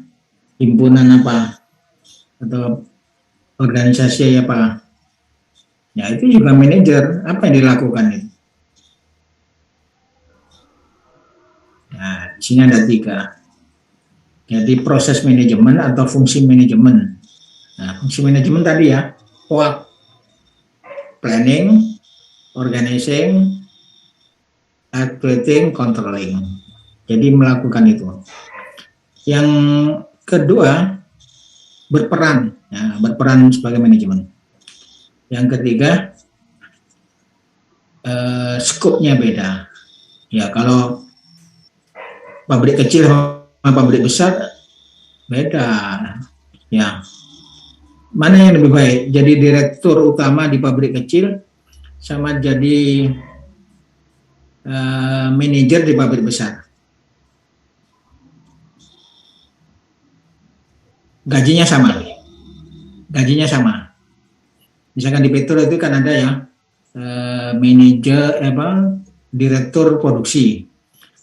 himpunan apa? Atau organisasi apa? Ya, itu juga manajer. Apa yang dilakukan itu? Nah, di sini ada 3. Jadi proses manajemen atau fungsi manajemen. Nah, fungsi manajemen tadi ya, planning, organizing, activating, controlling. Jadi melakukan itu. Yang kedua, berperan, ya, berperan sebagai manajemen. Yang ketiga, skopnya beda. Ya, kalau pabrik kecil sama pabrik besar beda. Ya, mana yang lebih baik? Jadi direktur utama di pabrik kecil sama jadi manajer di pabrik besar. Gajinya sama. Misalkan di Petro itu kan ada ya manajer direktur produksi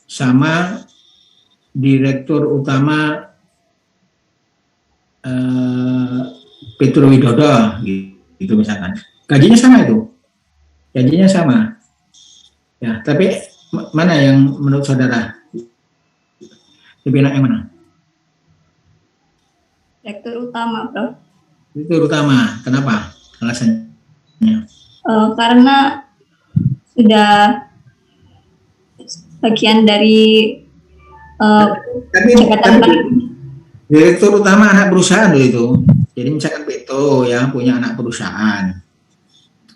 sama direktur utama Petro Widodo gitu misalkan. Gajinya sama itu. Gajinya sama. Ya, tapi mana yang menurut saudara lebih enak yang mana? Direktur utama, Bro. Direktur utama. Kenapa? Alasannya? Karena sudah bagian dari jabatan direktur utama anak perusahaan loh itu. Jadi misalkan Petro ya punya anak perusahaan,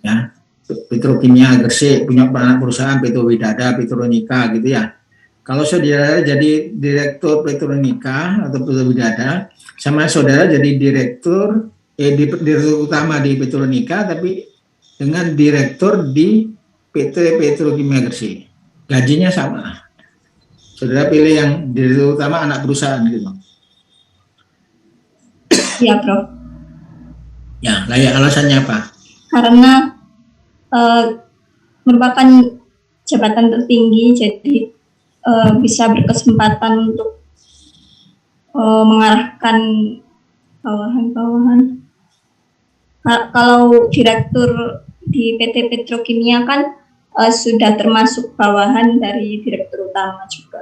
ya Petrokimia Gresik punya anak perusahaan Petro Widada, Petronika gitu ya. Kalau saudara jadi direktur Petronika atau Petro Widada, sama saudara jadi direktur utama di Petronika, tapi dengan direktur di PT Petrokimia Gresik, gajinya sama. Saudara pilih yang direktur utama anak perusahaan gitu. Iya, Bro. Ya, layak alasannya apa? Karena merupakan jabatan tertinggi, jadi bisa berkesempatan untuk mengarahkan bawahan-bawahan. Kalau direktur di PT Petrokimia kan sudah termasuk bawahan dari direktur utama juga.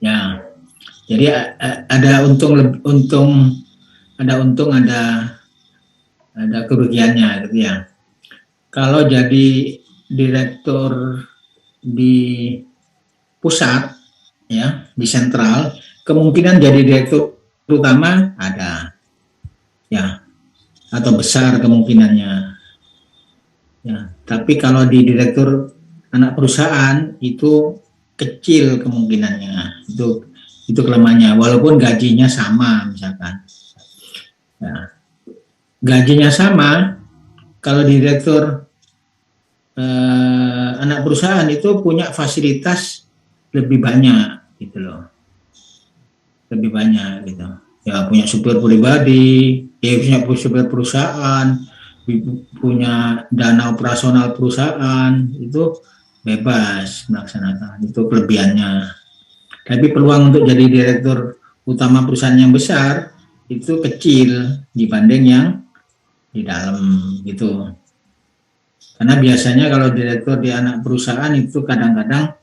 Ya, jadi ada ada kerugiannya gitu ya. Kalau jadi direktur di pusat ya, di sentral, kemungkinan jadi direktur utama ada ya, atau besar kemungkinannya ya. Tapi kalau di direktur anak perusahaan itu kecil kemungkinannya, itu kelemahannya, walaupun gajinya sama misalkan ya. Gajinya sama, kalau direktur anak perusahaan itu punya fasilitas lebih banyak gitu loh, lebih banyak gitu ya, punya supir pribadi, punya supir perusahaan, punya dana operasional perusahaan, itu bebas melaksanakan, itu kelebihannya. Tapi peluang untuk jadi direktur utama perusahaan yang besar itu kecil dibanding yang di dalam gitu. Karena biasanya kalau direktur di anak perusahaan itu kadang-kadang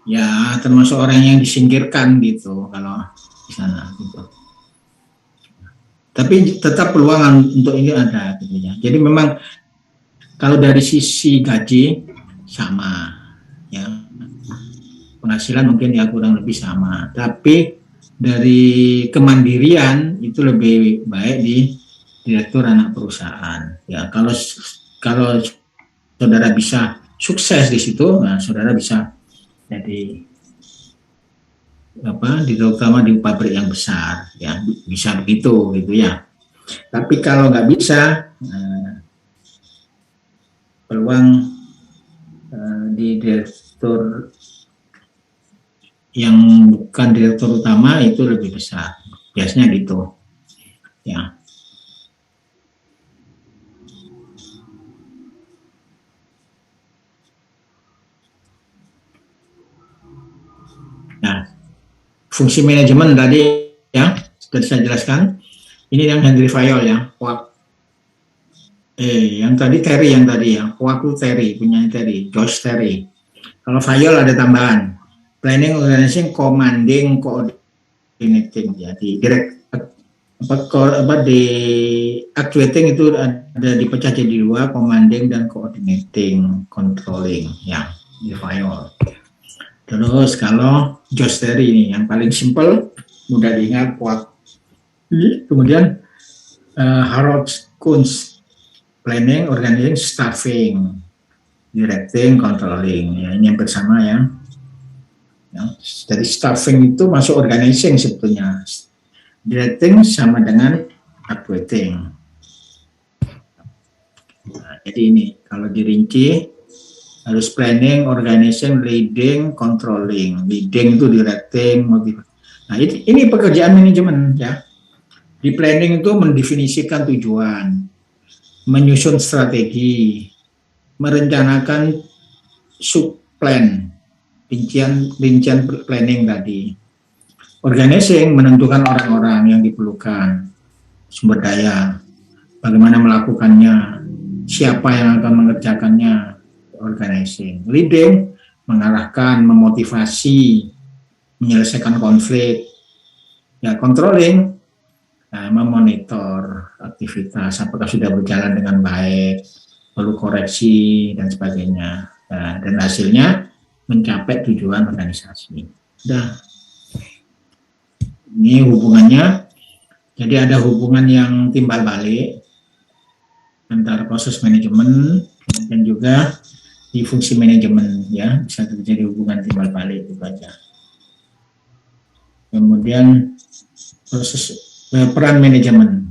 ya termasuk orang yang disingkirkan gitu kalau di sana gitu. Tapi tetap peluang untuk ini ada gitu ya. Jadi memang kalau dari sisi gaji sama ya, penghasilan mungkin ya kurang lebih sama, tapi dari kemandirian itu lebih baik di direktur anak perusahaan ya. Kalau saudara bisa sukses di situ, nah saudara bisa jadi direktur utama di pabrik yang besar ya, bisa begitu gitu ya. Tapi kalau nggak bisa, peluang di direktur yang bukan direktur utama itu lebih besar, biasanya gitu ya. Nah, fungsi manajemen tadi ya sudah saya jelaskan. Ini yang Henry Fayol ya, yang tadi Terry ya, waktu Terry punya Terry, George Terry. Kalau Fayol ada tambahan. Planning, organizing, commanding, coordinating. Jadi di actuating itu ada dipecah jadi dua, commanding dan coordinating, controlling ya, di Fayol. Terus kalau George Terry ini yang paling simple, mudah diingat, kemudian Harold Kunz, planning, organizing, staffing, directing, controlling. Ya, ini yang bersama ya. Jadi staffing itu masuk organizing sebetulnya. Directing sama dengan actuating. Nah, jadi ini kalau dirinci harus planning, organizing, leading, controlling. Leading itu directing, motivasi. Nah, ini pekerjaan manajemen ya. Di planning itu mendefinisikan tujuan, menyusun strategi, merencanakan subplan, rincian planning tadi. Organizing menentukan orang-orang yang diperlukan, sumber daya, bagaimana melakukannya, siapa yang akan mengerjakannya. Organizing. Leading mengarahkan, memotivasi, menyelesaikan konflik. Ya, controlling memonitor aktivitas apakah sudah berjalan dengan baik, perlu koreksi dan sebagainya. Nah, dan hasilnya mencapai tujuan organisasi. Udah. Ini hubungannya, jadi ada hubungan yang timbal balik antara proses manajemen dan juga di fungsi manajemen, ya, bisa terjadi hubungan timbal balik itu aja. Kemudian proses peran manajemen,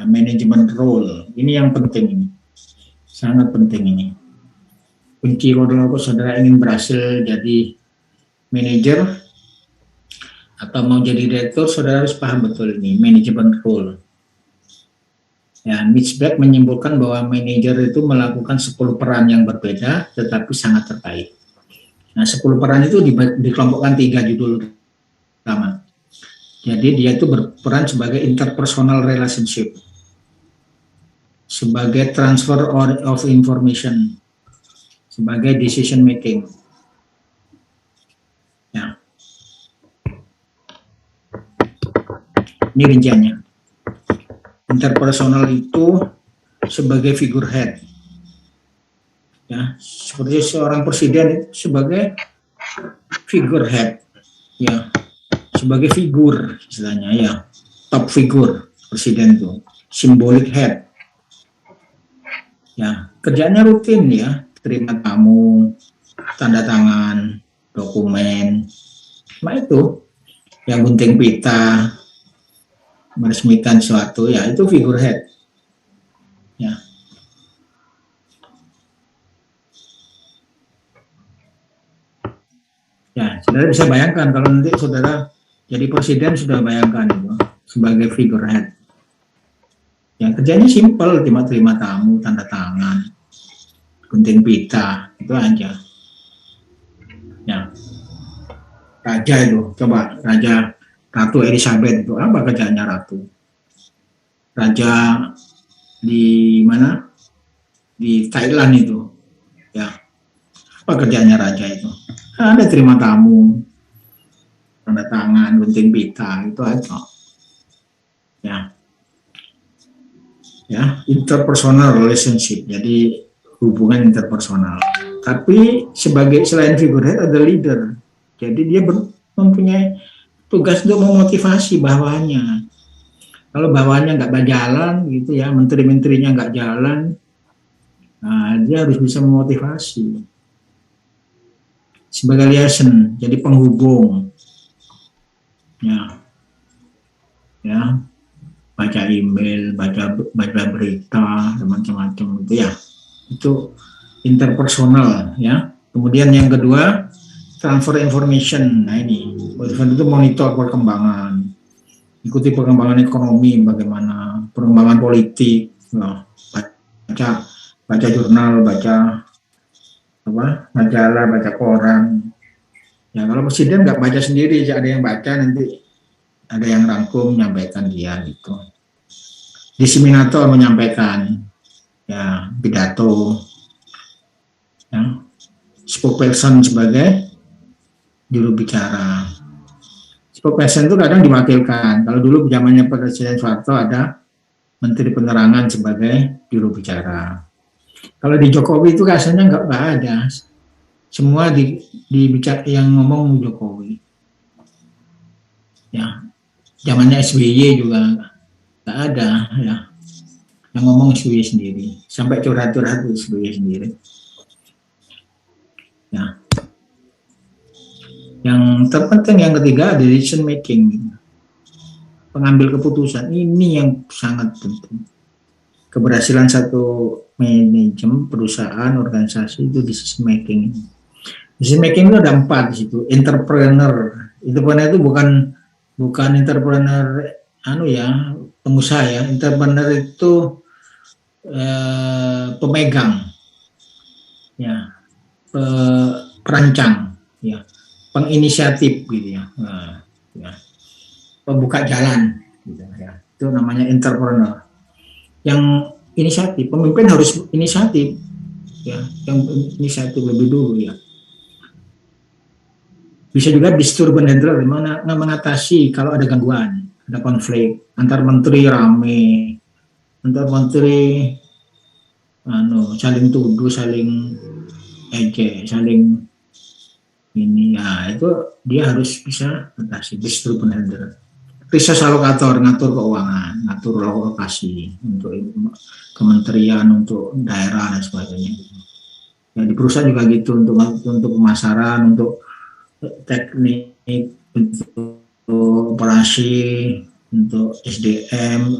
manajemen role, ini yang penting, ini sangat penting ini. Kunci kalau saudara ingin berhasil jadi manajer atau mau jadi direktur, saudara harus paham betul ini manajemen role. Ya, Mitch Black menyimpulkan bahwa manajer itu melakukan 10 peran yang berbeda tetapi sangat terkait. Nah, 10 peran itu dikelompokkan 3 judul utama. Jadi dia itu berperan sebagai interpersonal relationship, sebagai transfer of information, sebagai decision making. Ya. Ini rinciannya. Interpersonal itu sebagai figurehead. Ya, seperti seorang presiden itu sebagai figurehead. Ya. Sebagai figur istilahnya, ya, top figur presiden itu, symbolic head. Ya, kerjanya rutin, ya, terima tamu, tanda tangan, dokumen, nah itu, yang gunting pita, meresmikan sesuatu, ya itu figurehead. Ya. Ya, saudara bisa bayangkan kalau nanti saudara jadi presiden, sudah bayangkan itu sebagai figurehead. Yang kerjanya simpel, terima tamu, tanda tangan, gunting pita, itu aja. Ya. Raja itu, coba Raja Ratu Elizabeth itu apa kerjanya Ratu? Raja di mana? Di Thailand itu, ya. Apa kerjanya raja itu? Ada terima tamu, tanda tangan, gunting pita, itu aja. Ya. Ya, interpersonal relationship. Jadi hubungan interpersonal. Tapi selain figurehead ada leader. Jadi dia mempunyai tugas untuk memotivasi bawahannya. Kalau bawahannya nggak berjalan gitu ya, menteri-menterinya nggak jalan, nah dia harus bisa memotivasi. Sebagai liaison, jadi penghubung. Ya, baca email, baca berita, macam-macam itu ya. Itu interpersonal, ya. Kemudian yang kedua, transfer information. Nah ini, itu monitor perkembangan, ikuti perkembangan ekonomi, bagaimana perkembangan politik, nah, baca jurnal, baca majalah, baca koran. Ya kalau presiden nggak baca sendiri, ada yang baca, nanti ada yang rangkum menyampaikan dia gitu. Diseminator menyampaikan, ya pidato, ya, spokesperson sebagai juru bicara. Spokesperson itu kadang diwakilkan. Kalau dulu zamannya Presiden Soeharto ada Menteri Penerangan sebagai juru bicara. Kalau di Jokowi itu rasanya nggak ada. Semua dibicara yang ngomong Jokowi. Ya, zamannya SBY juga nggak ada ya. Yang ngomong SBY sendiri. Sampai curhat-curhat SBY sendiri. Ya. Yang terpenting yang ketiga, decision making, pengambil keputusan. Ini yang sangat penting. Keberhasilan satu manajemen perusahaan, organisasi itu decision making. Decision making itu ada 4 di situ. Entrepreneur itu bukan entrepreneur pengusaha ya. Entrepreneur itu pemegang, ya, perancang, ya, penginisiatif gitu ya, ya, pembuka jalan, gitu ya. Itu namanya entrepreneur. Yang inisiatif, pemimpin harus inisiatif, ya, yang inisiatif lebih dulu ya. Bisa juga disturbance handler, dimana mengatasi kalau ada gangguan, ada konflik antar menteri rame, antar menteri saling tuduh, saling ejek, saling ini ya, itu dia harus bisa atasi. Disturbance handler. Resource allocator, ngatur keuangan, ngatur alokasi untuk kementerian, untuk daerah dan sebagainya. Ya, di perusahaan juga gitu, untuk pemasaran, untuk teknik, untuk operasi, untuk SDM,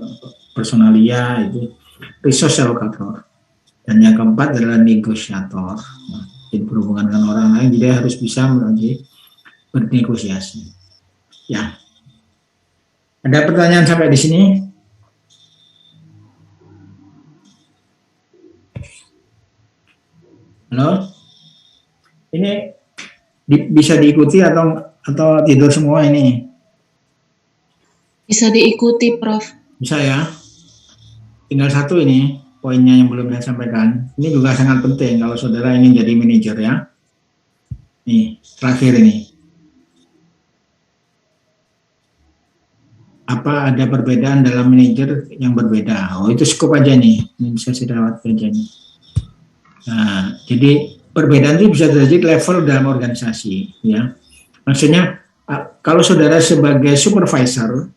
personalia, itu resource allocator. Dan yang keempat adalah negosiator. Nah, jadi berhubungan dengan orang lain, jadi harus bisa bernegosiasi. Ya. Ada pertanyaan sampai di sini? Halo? Ini bisa diikuti atau tidur semua ini? Bisa diikuti, Prof. Bisa ya. Tinggal satu ini, poinnya yang belum saya sampaikan. Ini juga sangat penting kalau saudara ingin jadi manajer ya. Nih, terakhir ini. Apa ada perbedaan dalam manajer yang berbeda? Oh, itu cukup aja nih. Ini bisa saya lewat aja nih. Nah, jadi perbedaan itu bisa terjadi level dalam organisasi, ya. Maksudnya, kalau saudara sebagai supervisor,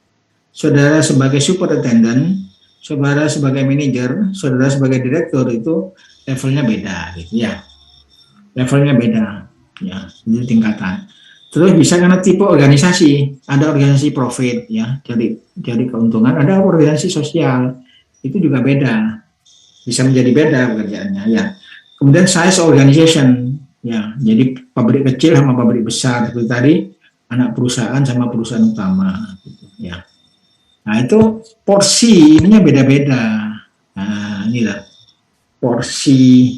saudara sebagai superintendent, saudara sebagai manajer, saudara sebagai direktur, itu levelnya beda, gitu ya. Levelnya beda, ya. Itu tingkatan. Terus bisa karena tipe organisasi, ada organisasi profit ya, jadi keuntungan, ada organisasi sosial, itu juga beda, bisa menjadi beda pekerjaannya ya. Kemudian size organization ya, jadi pabrik kecil sama pabrik besar, itu tadi anak perusahaan sama perusahaan utama, gitu, ya. Nah itu porsi ininya beda-beda. Nah inilah porsi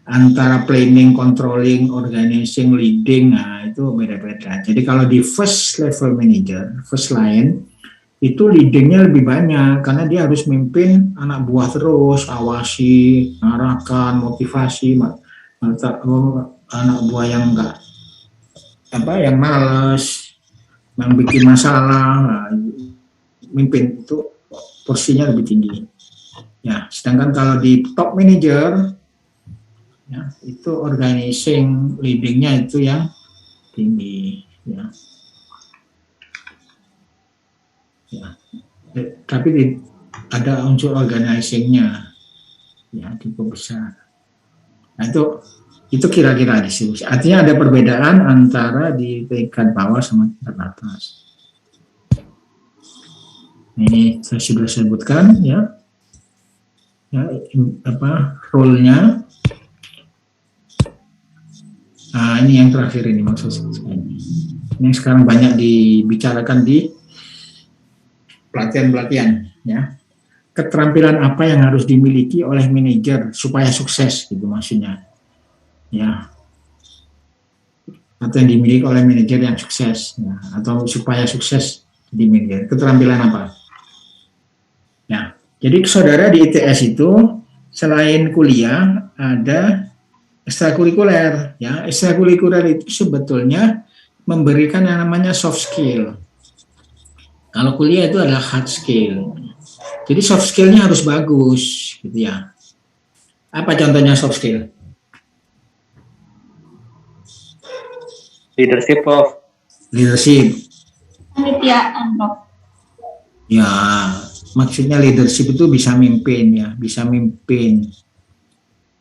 antara planning, controlling, organizing, leading, nah itu beda-beda. Jadi kalau di first level manager, first line, itu leadingnya lebih banyak, karena dia harus mimpin anak buah terus, awasi, arahkan, motivasi, anak buah yang enggak, yang malas, yang bikin masalah, nah, mimpin itu porsinya lebih tinggi. Ya, sedangkan kalau di top manager, ya, itu organizing, leadingnya itu yang tinggi, ya. Ya. Tapi ada unsur organizingnya, ya, cukup besar. Nah itu kira-kira distribusi. Artinya ada perbedaan antara di tingkat bawah sama tingkat atas. Ini saya sudah sebutkan, ya, role-nya. Nah, ini yang terakhir ini maksud saya. Ini sekarang banyak dibicarakan di pelatihan-pelatihan, ya. Keterampilan apa yang harus dimiliki oleh manajer supaya sukses, gitu maksudnya, ya. Atau yang dimiliki oleh manajer yang sukses, ya. Atau supaya sukses di manajer. Keterampilan apa? Ya. Jadi saudara di ITS itu selain kuliah ada ekstrakurikuler, ya. Ekstrakurikuler itu sebetulnya memberikan yang namanya soft skill. Kalau kuliah itu adalah hard skill. Jadi soft skill-nya harus bagus, gitu ya. Apa contohnya soft skill? Leadership, Prof. Leadership. Penelitian, Prof. Ya, maksudnya leadership itu bisa mimpin, ya, bisa mimpin.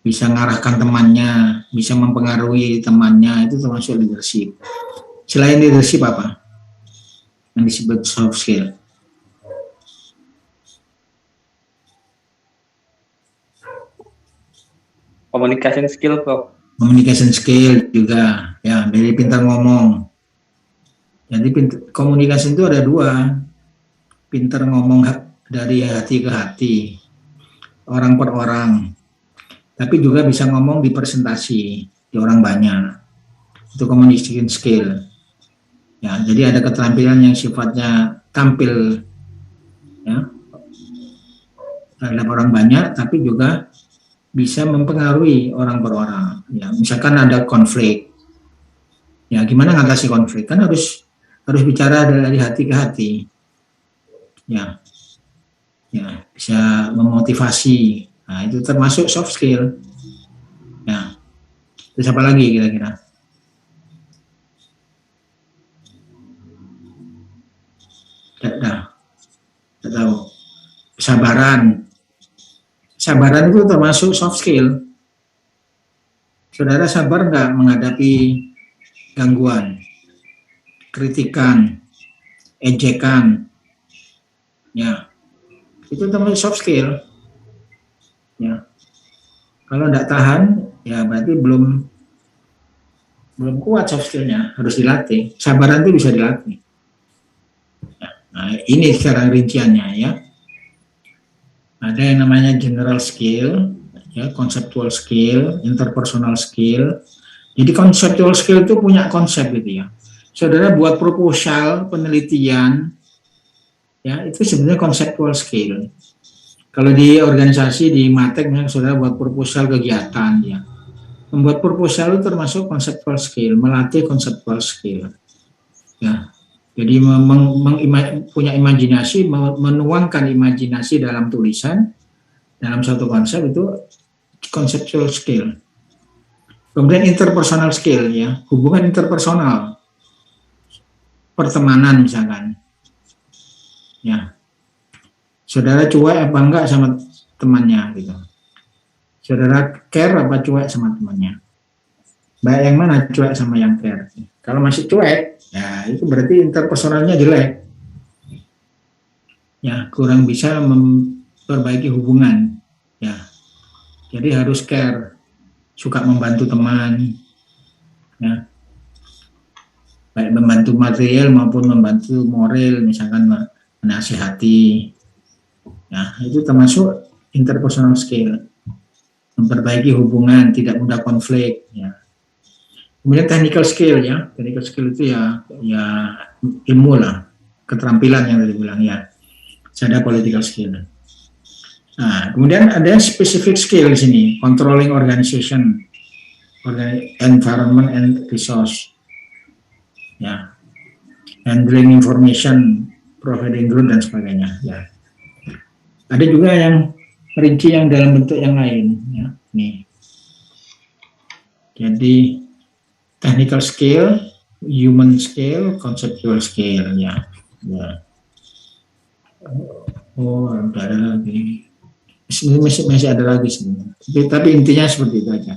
Bisa mengarahkan temannya, bisa mempengaruhi temannya, itu termasuk leadership. Selain leadership apa yang disebut soft skill? Communication skill, Prof. Communication skill juga, ya, dari pintar ngomong. Jadi komunikasi itu ada dua, pinter ngomong dari hati ke hati, orang per orang, tapi juga bisa ngomong di presentasi di orang banyak. Itu communication skill. Ya, jadi ada keterampilan yang sifatnya tampil ya terhadap orang banyak, tapi juga bisa mempengaruhi orang per orang. Ya, misalkan ada konflik, ya gimana ngatasi konflik? Kan harus bicara dari hati ke hati. Ya, bisa memotivasi. Nah, itu termasuk soft skill. Ya, terus apa lagi kira-kira? Tidak tahu. Kesabaran. Sabaran itu termasuk soft skill. Saudara sabar nggak menghadapi gangguan, kritikan, ejekan? Ya, itu termasuk soft skill. Ya, kalau nggak tahan, ya berarti belum kuat soft skillnya, harus dilatih. Sabaran itu bisa dilatih. Nah, ini sekarang rinciannya ya. Ada yang namanya general skill, ya, conceptual skill, interpersonal skill. Jadi conceptual skill itu punya konsep gitu ya. Saudara buat proposal penelitian, ya itu sebenarnya conceptual skill. Kalau di organisasi di Matek, saudara buat proposal kegiatan, ya. Membuat proposal itu termasuk conceptual skill, melatih conceptual skill. Ya. Jadi punya imajinasi, menuangkan imajinasi dalam tulisan, dalam satu konsep itu conceptual skill. Kemudian interpersonal skill, ya, hubungan interpersonal, pertemanan misalkan, ya, saudara cuek apa enggak sama temannya gitu, saudara care apa cuek sama temannya, baik yang mana cuek sama yang care. Kalau masih cuek, ya itu berarti interpersonalnya jelek, ya kurang bisa memperbaiki hubungan, ya jadi harus care, suka membantu teman, ya baik membantu material maupun membantu moral, misalkan menasihati, ya itu termasuk interpersonal skill, memperbaiki hubungan, tidak mudah konflik, ya. Kemudian technical skill, ya, technical skill itu ya ilmu lah, keterampilan yang tadi bilang, ya. Ada political skill. Nah, kemudian ada specific skill di sini, controlling organization, environment and resource, ya, handling information, providing growth dan sebagainya, ya. Ada juga yang rinci yang dalam bentuk yang lain, ya, nih. Jadi technical skill, human skill, conceptual skill, ya. Oh, ada lagi. Masih ada lagi sebenarnya. Tapi intinya seperti itu aja.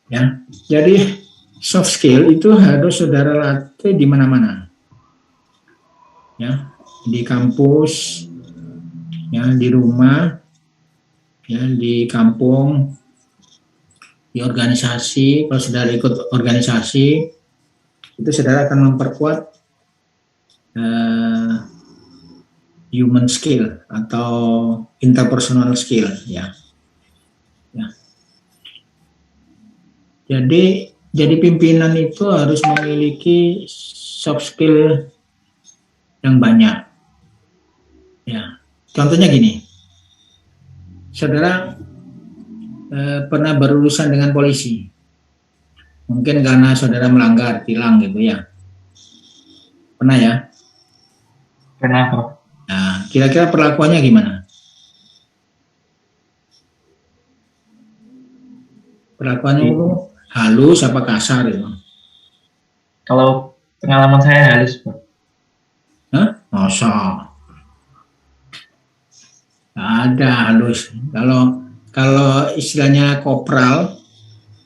Ya. Jadi soft skill itu harus saudara latih di mana-mana. Ya, di kampus, ya, di rumah, ya, di kampung, di organisasi. Kalau saudara ikut organisasi, itu saudara akan memperkuat human skill atau interpersonal skill, ya. Jadi pimpinan itu harus memiliki soft skill yang banyak, ya. Contohnya gini, saudara pernah berurusan dengan polisi, mungkin karena saudara melanggar tilang gitu, ya, pernah, ya. Pernah, Prof. Nah, kira-kira perlakuannya gimana? Perlakuannya itu halus apa kasar itu? Kalau pengalaman saya halus, Prof. Hah? Masa? Nggak ada halus. Kalau istilahnya kopral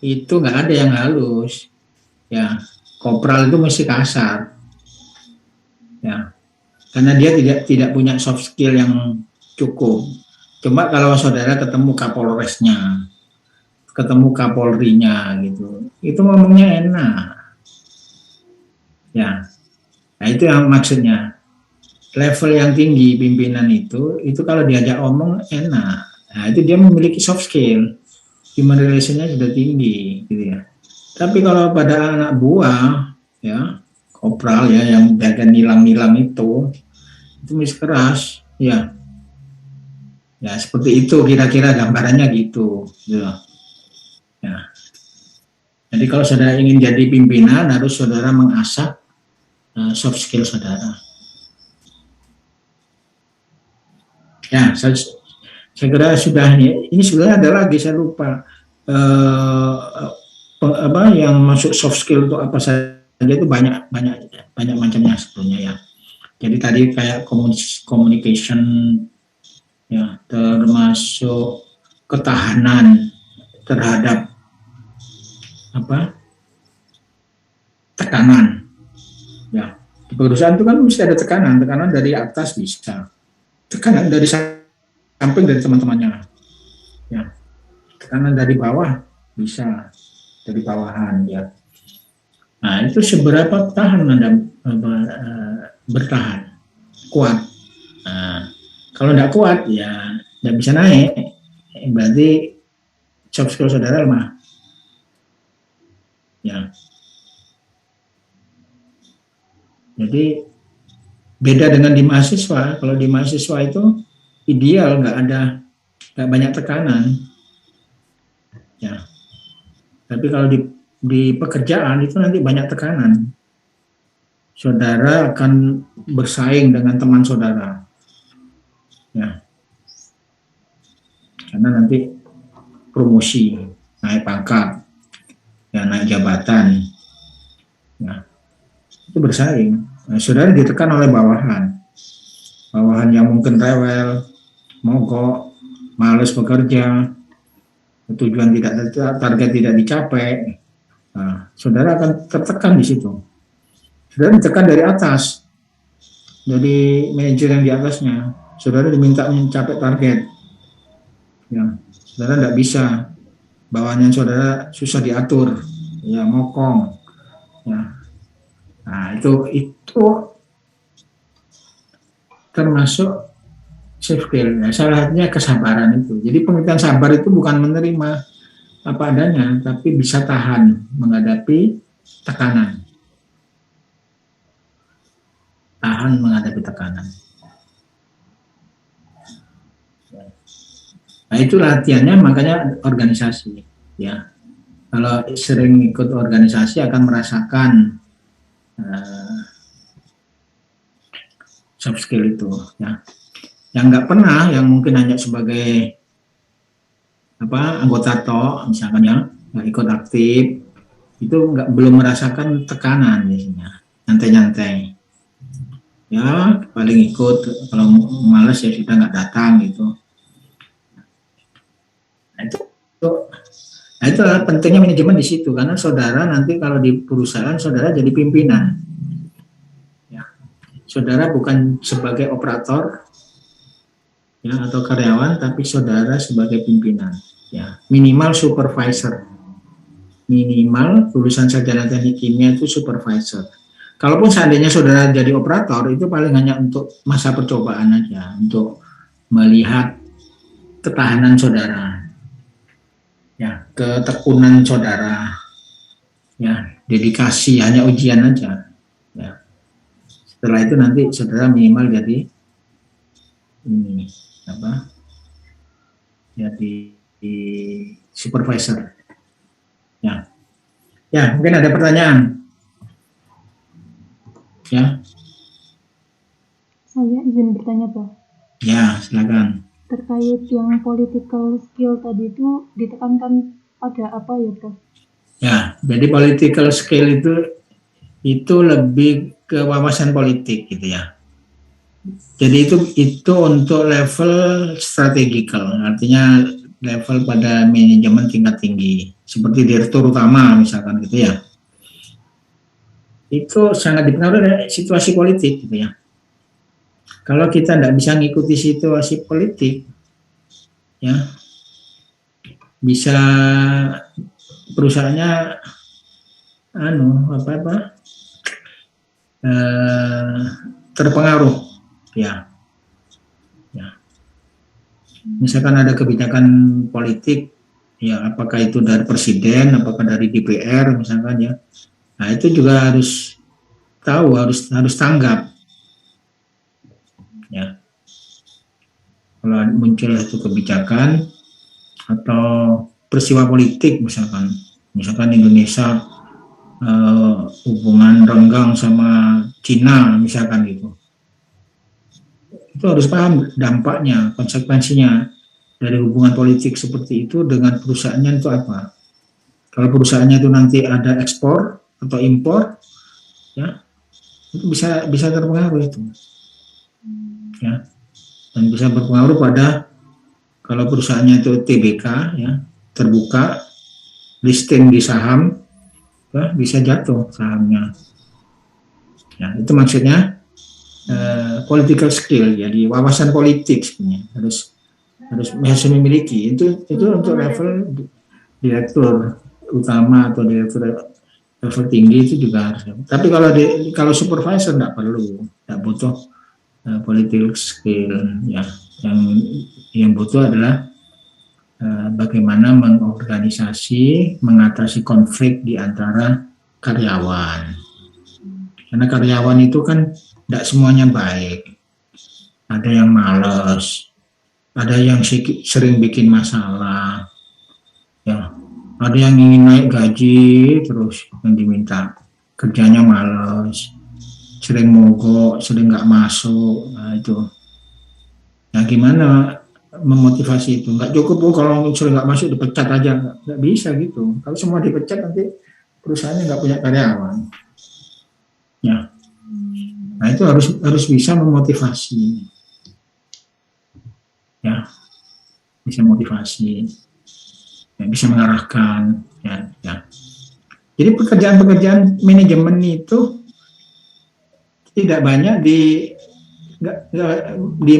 itu nggak ada yang halus, ya. Kopral itu mesti kasar, ya. Karena dia tidak punya soft skill yang cukup. Cuma kalau saudara ketemu kapolresnya, ketemu kapolrinya gitu, itu ngomongnya enak, ya. Nah itu yang maksudnya. level yang tinggi pimpinan itu kalau diajak omong enak. Nah, itu dia memiliki soft skill, human relationnya sudah tinggi, gitu ya. Tapi kalau pada anak buah, ya, kopral ya, yang jaga nilam-nilam itu miskeras, ya, ya seperti itu kira-kira gambarannya gitu, gitu. Ya. Jadi kalau saudara ingin jadi pimpinan, harus saudara mengasah soft skill saudara. Ya, saya kira sudah ini sebenarnya ada lagi saya lupa yang masuk soft skill itu apa saja itu banyak macamnya sebetulnya ya. Jadi tadi kayak communication ya, termasuk ketahanan terhadap tekanan ya. Di perusahaan itu kan mesti ada tekanan dari atas bisa, tekanan dari samping dari teman-temannya ya, tekanan dari bawah bisa, dari bawahan ya. Nah, itu seberapa tahan Anda bertahan kuat. Nah, kalau tidak kuat ya tidak bisa naik, berarti soft skill saudara lemah ya. Jadi beda dengan di mahasiswa. Kalau di mahasiswa itu ideal nggak banyak tekanan ya. Tapi kalau di pekerjaan itu nanti banyak tekanan. Saudara akan bersaing dengan teman saudara ya, karena nanti promosi, naik pangkat ya, naik jabatan ya, itu bersaing. Nah, saudara ditekan oleh bawahan yang mungkin rewel, mogok, malas bekerja, tujuan target tidak dicapai. Nah, saudara akan tertekan di situ. Saudara ditekan dari atas, dari manajer yang di atasnya. Saudara diminta mencapai target, ya, saudara tidak bisa. Bawahannya saudara susah diatur, ya, mokong, ya. Nah, itu termasuk soft skill. Nah, salah satunya kesabaran itu. Jadi pengertian sabar itu bukan menerima apa adanya, tapi bisa tahan menghadapi tekanan. Tahan menghadapi tekanan. Nah, itu latihannya, makanya organisasi. Ya, kalau sering ikut organisasi akan merasakan soft skill itu. Ya, yang nggak pernah, yang mungkin hanya sebagai anggota toh, misalkan ya, nggak ikut aktif, itu belum merasakan tekanan biasanya, nyantai-nyantai. Ya, paling ikut, kalau malas ya sudah nggak datang gitu. Nah, itu pentingnya manajemen di situ, karena saudara nanti kalau di perusahaan saudara jadi pimpinan. Ya. Saudara bukan sebagai operator ya, atau karyawan, tapi saudara sebagai pimpinan. Ya, minimal supervisor. Minimal lulusan sarjana teknik kimia itu supervisor. Kalaupun seandainya saudara jadi operator, itu paling hanya untuk masa percobaan aja, untuk melihat ketahanan saudara, ya, ketekunan saudara, ya, dedikasi, hanya ujian aja. Ya. Setelah itu nanti saudara minimal jadi ini jadi supervisor. Ya, ya, mungkin ada pertanyaan. Ya. Saya izin bertanya, Pak. Ya, silakan. Terkait yang political skill tadi itu ditekankan pada apa ya, Prof? Ya, jadi political skill itu lebih ke wawasan politik gitu ya. Jadi itu untuk level strategikal, artinya level pada manajemen tingkat tinggi, seperti direktur utama misalkan gitu ya. Itu sangat dipengaruhi oleh situasi politik gitu ya. Kalau kita tidak bisa mengikuti situasi politik, ya, bisa perusahaannya terpengaruh Ya, ya. Misalkan ada kebijakan politik, ya apakah itu dari presiden, apakah dari DPR, misalkan ya. Nah itu juga harus tahu, harus tanggap. Ya, kalau muncul satu kebijakan atau peristiwa politik, misalkan Indonesia hubungan renggang sama Cina, misalkan gitu. Itu harus paham dampaknya, konsekuensinya dari hubungan politik seperti itu dengan perusahaannya itu apa. Kalau perusahaannya itu nanti ada ekspor atau impor, ya itu bisa terpengaruh itu, ya, dan bisa berpengaruh pada kalau perusahaannya itu TBK, ya terbuka, listing di saham, ya, bisa jatuh sahamnya. Ya itu maksudnya. Political skill, jadi wawasan politik sebenarnya harus memiliki itu untuk level direktur utama atau direktur level tinggi itu juga harus. Tapi kalau supervisor tidak butuh political skill, ya yang butuh adalah bagaimana mengorganisasi, mengatasi konflik di antara karyawan, karena karyawan itu kan tidak semuanya baik, ada yang malas, ada yang sering bikin masalah, ya, ada yang ingin naik gaji terus yang diminta kerjanya malas, sering mogok, sering nggak masuk, nah itu. Nah gimana memotivasi itu? Nggak cukup kalau sering nggak masuk dipecat aja, nggak bisa gitu. Kalau semua dipecat nanti perusahaannya nggak punya karyawan, ya. Nah itu harus bisa memotivasi, ya, bisa motivasi, ya, bisa mengarahkan, ya. Jadi pekerjaan-pekerjaan manajemen itu tidak banyak di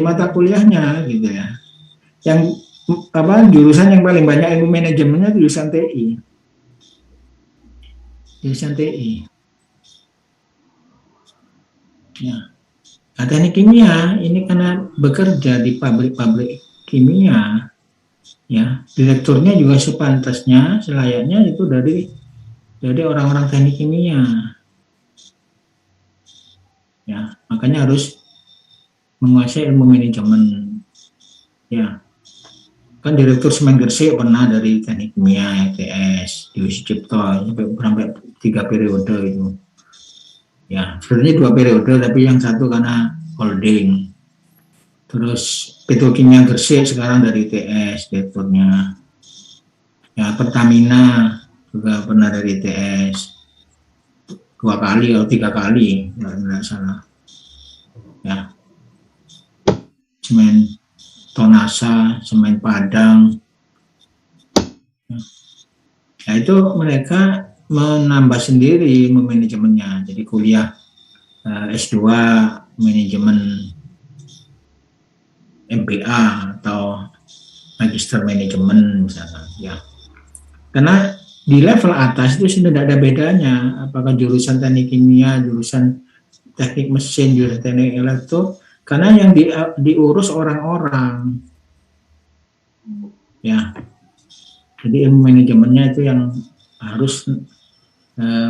mata kuliahnya, gitu ya. Yang jurusan yang paling banyak ilmu manajemennya jurusan TI, Ya. Nah, teknik kimia ini karena bekerja di pabrik-pabrik kimia, ya direkturnya juga sepantasnya, selayaknya itu dari orang-orang teknik kimia, ya makanya harus menguasai ilmu manajemen, ya kan direktur semen Gresik pernah dari teknik kimia ITS di Cipto sampai 3 periode itu. Ya, sebenarnya 2 periode, tapi yang satu karena holding. Terus Petrokimia Gresik sekarang dari ITS direkturnya. Ya, Pertamina juga pernah dari ITS 2 kali atau 3 kali, nggak salah. Ya, semen Tonasa, semen Padang. Ya, itu mereka menambah sendiri manajemennya, jadi kuliah S2 manajemen MBA atau magister manajemen misalnya, ya. Karena di level atas itu sudah tidak ada bedanya apakah jurusan teknik kimia, jurusan teknik mesin, jurusan teknik elektro, karena yang diurus orang-orang, ya. Jadi ilmu manajemennya itu yang harus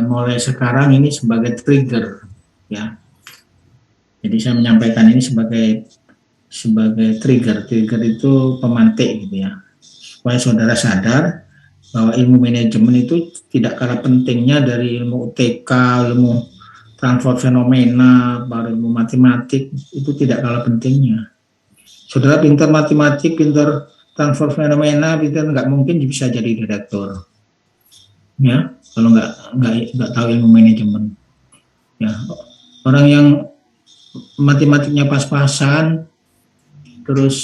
mulai sekarang ini sebagai trigger, ya. Jadi saya menyampaikan ini sebagai trigger itu pemantik, gitu ya, supaya saudara sadar bahwa ilmu manajemen itu tidak kalah pentingnya dari ilmu UTK, ilmu transport fenomena, baru ilmu matematik, itu tidak kalah pentingnya. Saudara pintar matematik, pintar transport fenomena, pintar, nggak mungkin bisa jadi direktur, ya, kalau nggak tahu ilmu manajemen, ya. Orang yang matematiknya pas-pasan, terus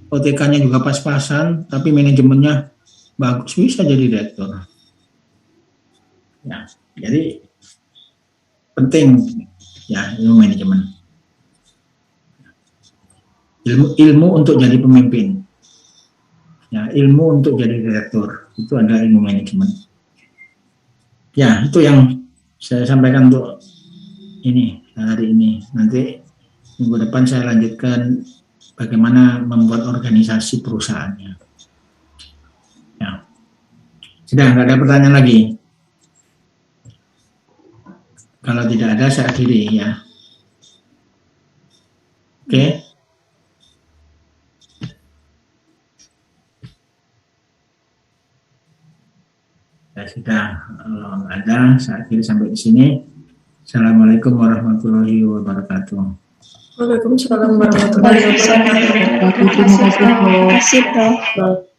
OTK-nya juga pas-pasan, tapi manajemennya bagus, bisa jadi direktur, ya. Jadi penting, ya, ilmu manajemen, ilmu untuk jadi pemimpin, ya, ilmu untuk jadi direktur itu adalah ilmu manajemen. Ya, itu yang saya sampaikan untuk ini hari ini. Nanti Minggu depan saya lanjutkan bagaimana membuat organisasi perusahaannya. Ya. Sudah, nggak ada pertanyaan lagi. Kalau tidak ada, saya akhiri ya. Oke. Ya sudah, kalau nggak ada, saya akhiri sampai di sini. Assalamualaikum warahmatullahi wabarakatuh. Waalaikumsalam warahmatullahi wabarakatuh. Terima kasih, Prof. Terima kasih, Prof.